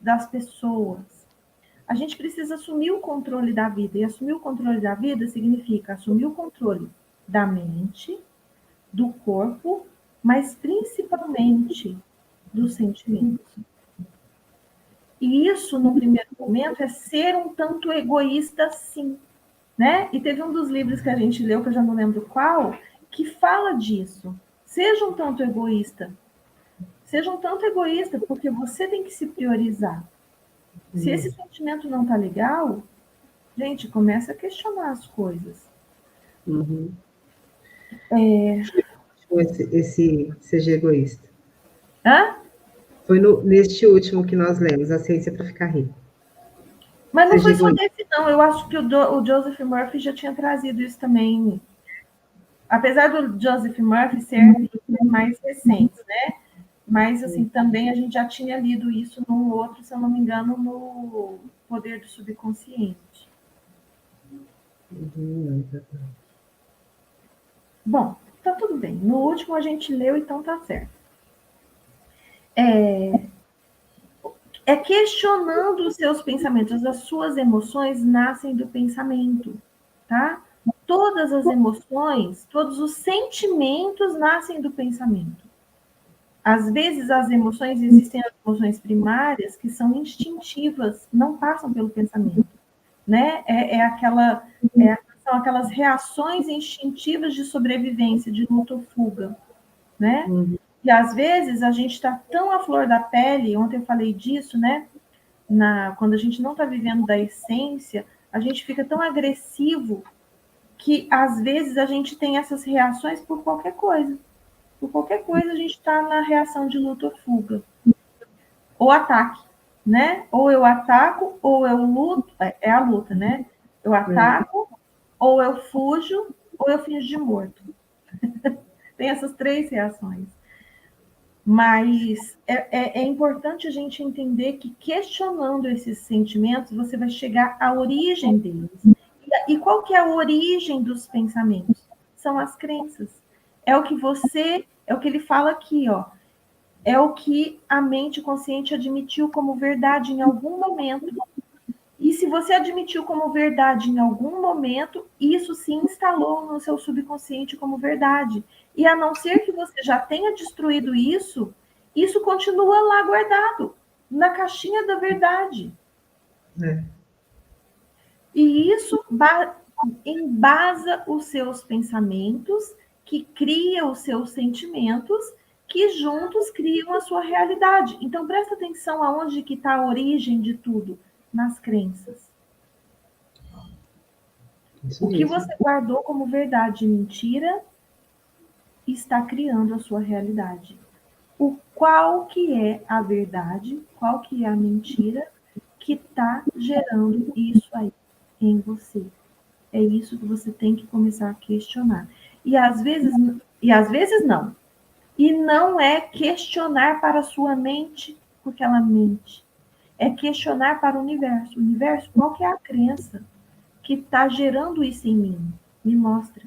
das pessoas. A gente precisa assumir o controle da vida. E assumir o controle da vida significa assumir o controle da mente, do corpo, mas principalmente dos sentimentos. E isso, no primeiro momento, é ser um tanto egoísta, sim. Né? E teve um dos livros que a gente leu, que eu já não lembro qual, que fala disso. Seja um tanto egoísta. Seja um tanto egoísta, porque você tem que se priorizar. Se esse sentimento não tá legal, gente, começa a questionar as coisas. Esse seja egoísta. Hã? Foi neste último que nós lemos, A Ciência para Ficar Rico. Mas não foi só desse, não. Eu acho que o Joseph Murphy já tinha trazido isso também. Apesar do Joseph Murphy ser mais recente, né? Mas, assim, também a gente já tinha lido isso num outro, se eu não me engano, no Poder do Subconsciente. Bom, tá tudo bem. No último a gente leu, então tá certo. É questionando os seus pensamentos. As suas emoções nascem do pensamento, tá? Todas as emoções, todos os sentimentos nascem do pensamento. Às vezes as emoções, existem as emoções primárias que são instintivas, não passam pelo pensamento, né? São aquelas reações instintivas de sobrevivência, de luta ou fuga, né? E às vezes a gente está tão à flor da pele, ontem eu falei disso, né? Quando a gente não está vivendo da essência, a gente fica tão agressivo que às vezes a gente tem essas reações por qualquer coisa. Por qualquer coisa a gente está na reação de luta ou fuga. Ou ataque, né? Ou eu ataco, ou eu luto, é a luta, né? Eu ataco, ou eu fujo, ou eu finjo de morto. Tem essas 3 reações. Mas é importante a gente entender que questionando esses sentimentos, você vai chegar à origem deles. E qual que é a origem dos pensamentos? São as crenças. É o que ele fala aqui, ó. É o que a mente consciente admitiu como verdade em algum momento. E se você admitiu como verdade em algum momento, isso se instalou no seu subconsciente como verdade. E a não ser que você já tenha destruído isso, isso continua lá guardado, na caixinha da verdade. E isso embasa os seus pensamentos, que cria os seus sentimentos, que juntos criam a sua realidade. Então, presta atenção aonde que está a origem de tudo, nas crenças. O que você guardou como verdade e mentira está criando a sua realidade. Qual que é a verdade, qual que é a mentira que está gerando isso aí em você? É isso que você tem que começar a questionar. E às vezes não. E não é questionar para a sua mente, porque ela mente. é questionar para o universo. Universo, qual que é a crença que está gerando isso em mim? Me mostra.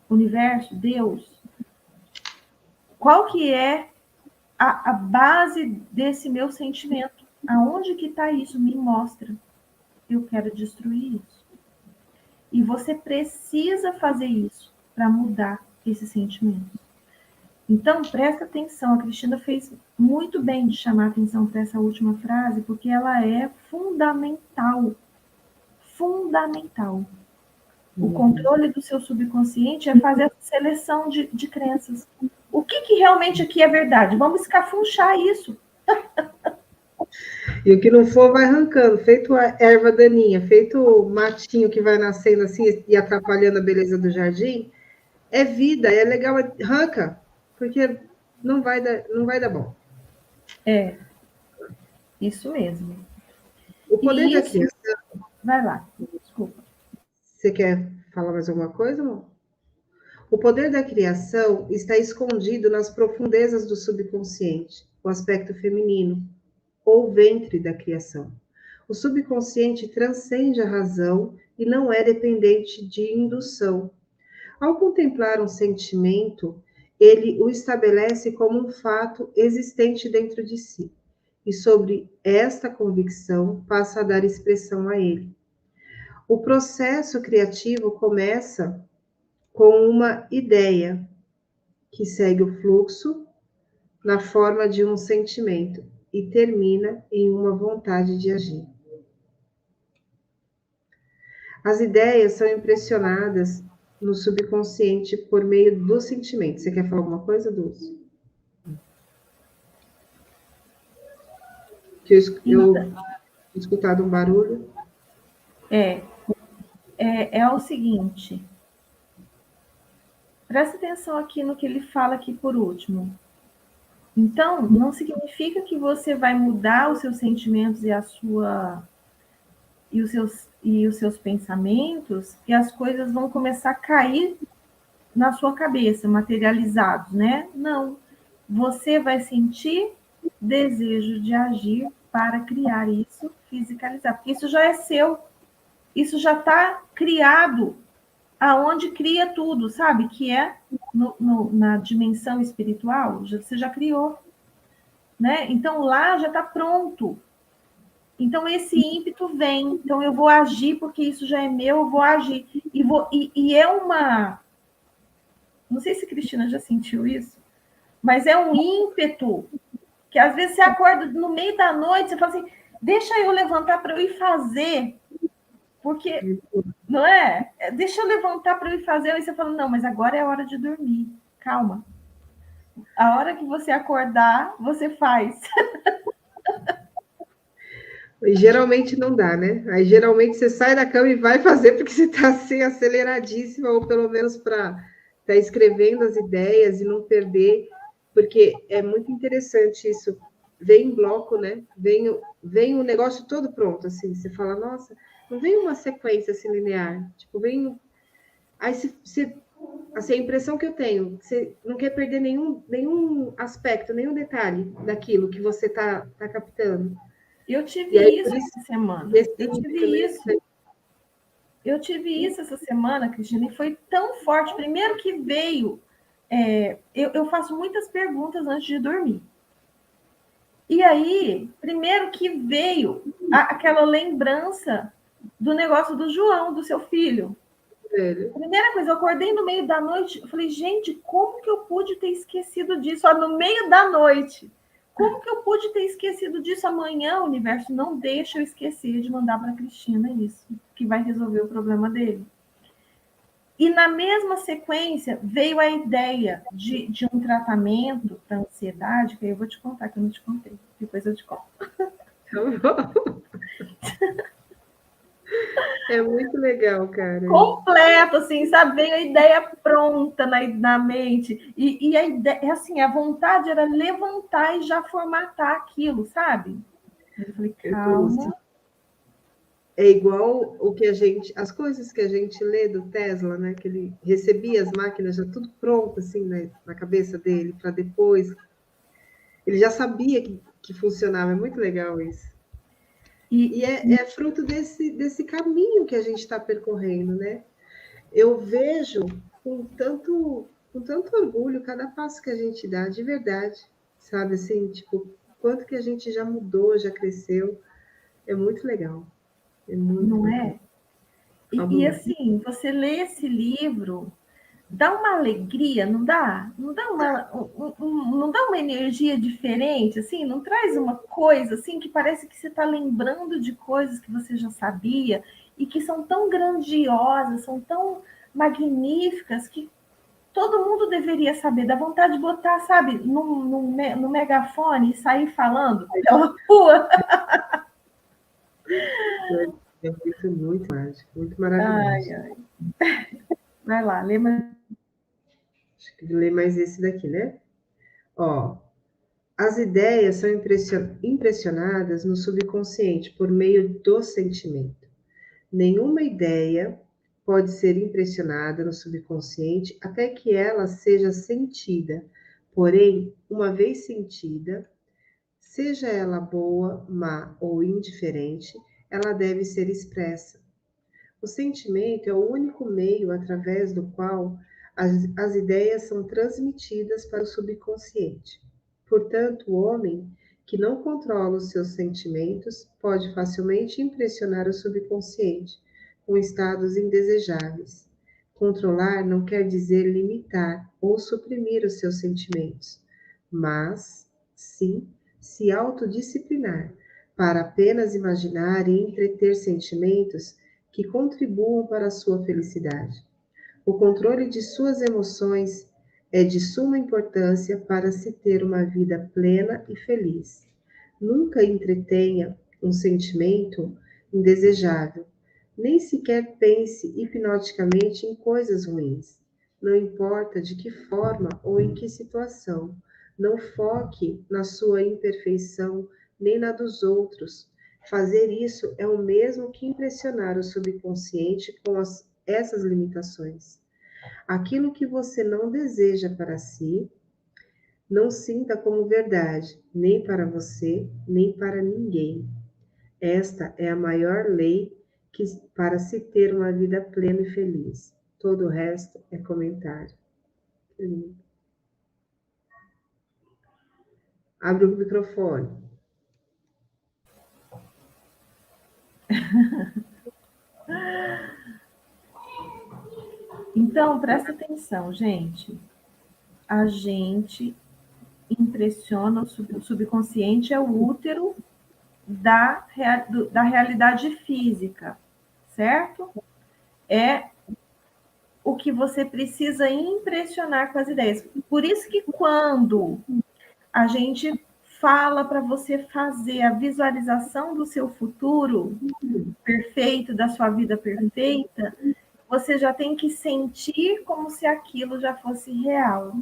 Universo, Deus, qual que é a base desse meu sentimento? Aonde que está isso? Me mostra. Eu quero destruir isso. E você precisa fazer isso para mudar esse sentimento. Então, presta atenção. A Cristina fez muito bem de chamar atenção para essa última frase, porque ela é fundamental. Fundamental. O controle do seu subconsciente é fazer essa seleção de crenças. O que realmente aqui é verdade? Vamos escafunchar isso. E o que não for vai arrancando, feito a erva daninha, feito o matinho que vai nascendo assim e atrapalhando a beleza do jardim, é vida, é legal, arranca, porque não vai dar bom. É, isso mesmo. O poder E da isso... criação... Vai lá, desculpa. Você quer falar mais alguma coisa, amor? O poder da criação está escondido nas profundezas do subconsciente, o aspecto feminino, ou ventre da criação. O subconsciente transcende a razão e não é dependente de indução. Ao contemplar um sentimento, ele o estabelece como um fato existente dentro de si, e sobre esta convicção passa a dar expressão a ele. O processo criativo começa com uma ideia que segue o fluxo na forma de um sentimento e termina em uma vontade de agir. As ideias são impressionadas no subconsciente por meio do sentimento. Você quer falar alguma coisa, Dulce? Que eu escutado um barulho. É o seguinte. Presta atenção aqui no que ele fala aqui por último. Então, não significa que você vai mudar os seus sentimentos e os seus pensamentos e as coisas vão começar a cair na sua cabeça, materializados, né? Não. Você vai sentir desejo de agir para criar isso, fisicalizar, porque isso já é seu. Isso já está criado aonde cria tudo, sabe? Que é na dimensão espiritual, você já criou, né? Então lá já está pronto. Então esse ímpeto vem, então eu vou agir porque isso já é meu, eu vou agir e é uma, não sei se a Cristina já sentiu isso, mas é um ímpeto que às vezes você acorda no meio da noite, você fala assim, deixa eu levantar para eu ir fazer, porque não é? Deixa eu levantar para eu ir fazer. Aí você fala, não, mas agora é a hora de dormir. Calma. A hora que você acordar, você faz. E geralmente não dá, né? Aí geralmente você sai da cama e vai fazer porque você está assim aceleradíssima, ou pelo menos para estar escrevendo as ideias e não perder, porque é muito interessante isso. Vem em bloco, né? Vem o negócio todo pronto, assim. Você fala, nossa, não vem uma sequência assim linear. Tipo, vem. Aí você, assim, a impressão que eu tenho, você não quer perder nenhum aspecto, nenhum detalhe daquilo que você está captando. Eu tive isso essa semana. Eu tive isso essa semana, Cristina, e foi tão forte. Primeiro que veio, eu faço muitas perguntas antes de dormir. E aí, primeiro que veio aquela lembrança do negócio do João, do seu filho. Primeira coisa, eu acordei no meio da noite, eu falei, gente, como que eu pude ter esquecido disso? Ó, no meio da noite. Como que eu pude ter esquecido disso? Amanhã, o universo não deixa eu esquecer de mandar para a Cristina isso, que vai resolver o problema dele. E na mesma sequência, veio a ideia de um tratamento para ansiedade, que eu vou te contar, que eu não te contei. Depois eu te conto. É muito legal, cara. Completo, assim, sabe? Veio a ideia pronta na mente. E a ideia, assim, a vontade era levantar e já formatar aquilo, sabe? Eu falei, calma. É igual o que as coisas que a gente lê do Tesla, né? Que ele recebia as máquinas já tudo pronto, assim, né, na cabeça dele, para depois. Ele já sabia que funcionava, é muito legal isso. E é fruto desse caminho que a gente está percorrendo, né? Eu vejo com tanto orgulho cada passo que a gente dá, de verdade, sabe? Assim, tipo, quanto que a gente já mudou, já cresceu. É muito legal. É muito não bacana. é? E assim, você lê esse livro, dá uma alegria, não dá? Não dá não dá uma energia diferente, assim? Não traz uma coisa assim que parece que você está lembrando de coisas que você já sabia e que são tão grandiosas, são tão magníficas que todo mundo deveria saber. Dá vontade de botar, sabe, no megafone e sair falando pela rua. É muito, muito mágico, muito Ai, maravilhoso. ai. Vai lá, lê mais. Acho que vou ler mais esse daqui, né? Ó, as ideias são impressionadas no subconsciente por meio do sentimento. Nenhuma ideia pode ser impressionada no subconsciente até que ela seja sentida. Porém, uma vez sentida, seja ela boa, má ou indiferente, ela deve ser expressa. O sentimento é o único meio através do qual as ideias são transmitidas para o subconsciente. Portanto, o homem que não controla os seus sentimentos pode facilmente impressionar o subconsciente com estados indesejáveis. Controlar não quer dizer limitar ou suprimir os seus sentimentos, mas, sim, se autodisciplinar para apenas imaginar e entreter sentimentos que contribuam para a sua felicidade. O controle de suas emoções é de suma importância para se ter uma vida plena e feliz. Nunca entretenha um sentimento indesejável, nem sequer pense hipnoticamente em coisas ruins. Não importa de que forma ou em que situação, não foque na sua imperfeição nem na dos outros. Fazer isso é o mesmo que impressionar o subconsciente com essas limitações. Aquilo que você não deseja para si, não sinta como verdade, nem para você, nem para ninguém. Esta é a maior lei para se ter uma vida plena e feliz. Todo o resto é comentário. Abre o microfone. Então, presta atenção, gente. A gente impressiona o subconsciente, é o útero da realidade física, certo? É o que você precisa impressionar com as ideias. Por isso que quando a gente fala para você fazer a visualização do seu futuro perfeito, da sua vida perfeita, você já tem que sentir como se aquilo já fosse real.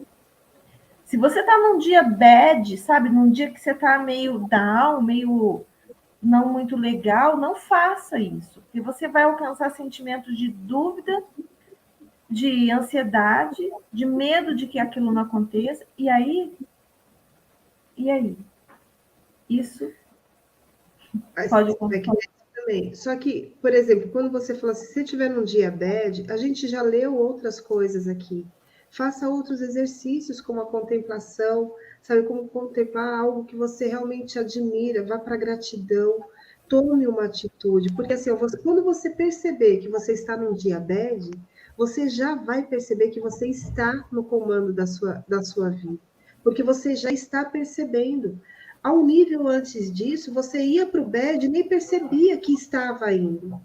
Se você está num dia bad, sabe, num dia que você está meio down, meio não muito legal, não faça isso, porque você vai alcançar sentimentos de dúvida, de ansiedade, de medo de que aquilo não aconteça, e aí? Isso pode acontecer. Também. Só que, por exemplo, quando você fala assim, se tiver num dia bad, a gente já leu outras coisas aqui. Faça outros exercícios, como a contemplação, sabe? Como contemplar algo que você realmente admira, vá para a gratidão, tome uma atitude. Porque assim, quando você perceber que você está num dia bad, você já vai perceber que você está no comando da sua vida. Porque você já está percebendo. Ao nível antes disso, você ia para o bad e nem percebia que estava indo.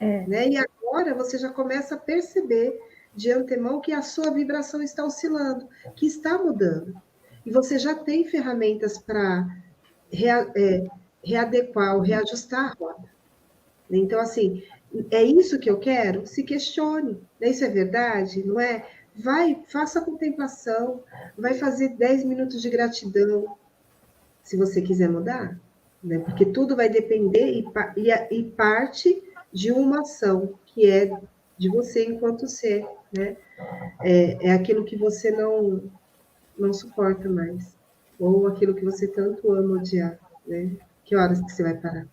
Né? E agora você já começa a perceber de antemão que a sua vibração está oscilando, que está mudando. E você já tem ferramentas para readequar ou reajustar a rota. Então, assim, é isso que eu quero? Se questione. Isso é verdade? Não é? Vai, faça a contemplação, vai fazer 10 minutos de gratidão, se você quiser mudar, né? Porque tudo vai depender e parte de uma ação, que é de você enquanto ser, né? É aquilo que você não suporta mais. Ou aquilo que você tanto ama odiar, né? Que horas que você vai parar?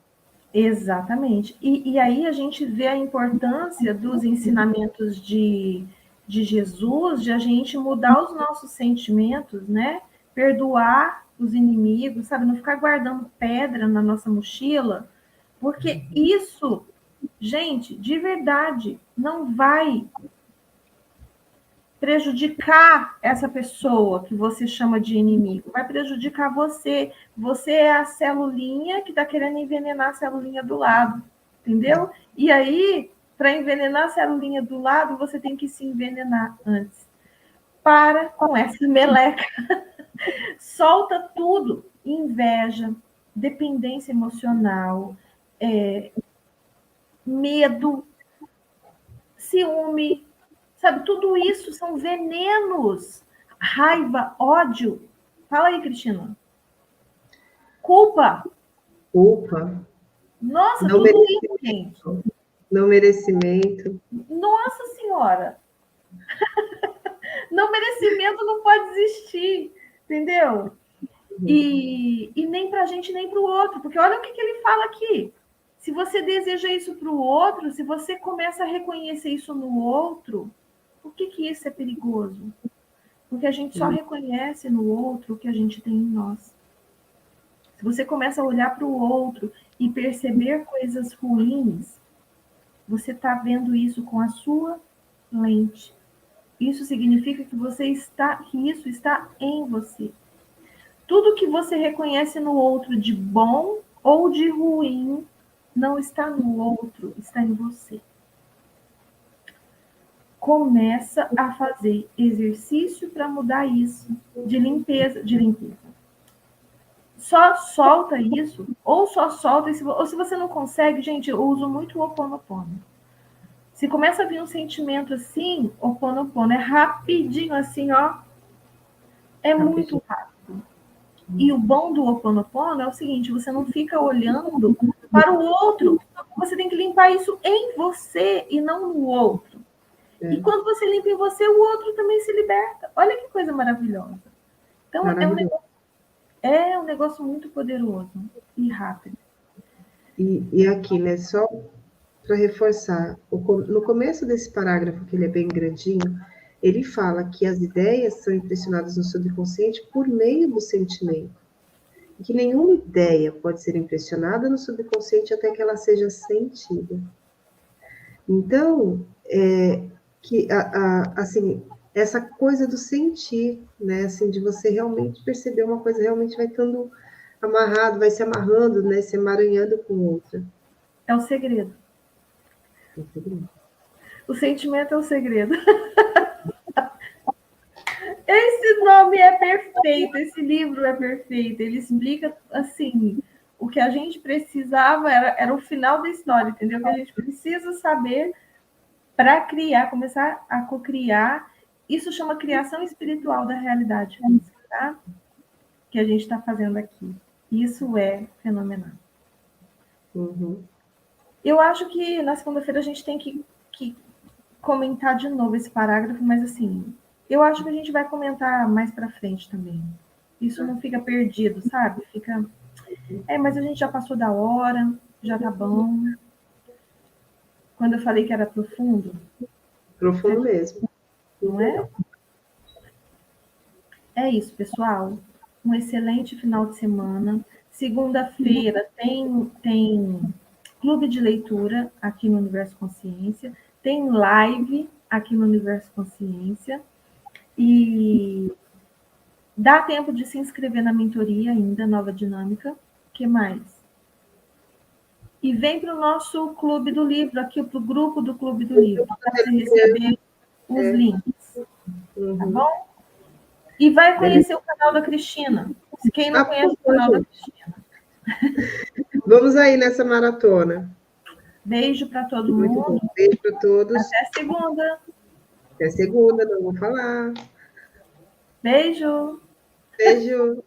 Exatamente. E aí a gente vê a importância dos ensinamentos de Jesus, de a gente mudar os nossos sentimentos, né? Perdoar os inimigos, sabe? Não ficar guardando pedra na nossa mochila, porque isso, gente, de verdade, não vai prejudicar essa pessoa que você chama de inimigo, vai prejudicar você. Você é a celulinha que está querendo envenenar a celulinha do lado, entendeu? E aí, para envenenar a celulinha do lado, você tem que se envenenar antes. Para com essa meleca. Solta tudo. Inveja, dependência emocional, medo, ciúme, sabe? Tudo isso são venenos. Raiva, ódio. Fala aí, Cristina. Culpa. Culpa, Nossa, não tudo isso, merecimento, gente. não merecimento. Nossa Senhora. Não merecimento não pode existir, entendeu? E nem para a gente, nem para o outro. Porque olha o que ele fala aqui. Se você deseja isso para o outro, se você começa a reconhecer isso no outro, por que isso é perigoso? Porque a gente só reconhece no outro o que a gente tem em nós. Se você começa a olhar para o outro e perceber coisas ruins, você está vendo isso com a sua lente. Isso significa que isso está em você. Tudo que você reconhece no outro de bom ou de ruim não está no outro, está em você. Começa a fazer exercício para mudar isso, de limpeza. Só solta isso, ou só solta, ou se você não consegue, gente, eu uso muito o Ho'oponopono. Se começa a vir um sentimento assim, Ho'oponopono é rapidinho assim, ó, é muito rápido. E o bom do Ho'oponopono é o seguinte, você não fica olhando para o outro, você tem que limpar isso em você e não no outro. E quando você limpa em você, o outro também se liberta. Olha que coisa maravilhosa. Então, é um negócio muito poderoso e rápido. E aqui, né, só para reforçar, no começo desse parágrafo, que ele é bem grandinho, ele fala que as ideias são impressionadas no subconsciente por meio do sentimento. E que nenhuma ideia pode ser impressionada no subconsciente até que ela seja sentida. Então, assim, essa coisa do sentir, né, assim, de você realmente perceber uma coisa, realmente vai estando amarrado, vai se amarrando, né, se emaranhando com outra. É o segredo. É o segredo. O sentimento é o segredo. Esse nome é perfeito, esse livro é perfeito. Ele explica, assim, o que a gente precisava era o final da história, entendeu? O que a gente precisa saber para criar, começar a cocriar. Isso chama criação espiritual da realidade física, tá? Que a gente está fazendo aqui. Isso é fenomenal. Uhum. Eu acho que na segunda-feira a gente tem que comentar de novo esse parágrafo, mas assim, eu acho que a gente vai comentar mais para frente também. Isso não fica perdido, sabe? Fica. Mas a gente já passou da hora, já tá bom. Quando eu falei que era profundo. Profundo mesmo. Não é? É isso, pessoal. Um excelente final de semana. Segunda-feira tem clube de leitura aqui no Universo Consciência. Tem live aqui no Universo Consciência. E dá tempo de se inscrever na mentoria ainda, Nova Dinâmica. O que mais? E vem para o nosso Clube do Livro, aqui para o grupo do Clube do Livro, para você receber os links. Tá bom? E vai conhecer o canal da Cristina. Quem não conhece o canal da Cristina. Vamos aí nessa maratona. Beijo para todo mundo. Beijo para todos. Até segunda. Até segunda, não vou falar. Beijo. Beijo.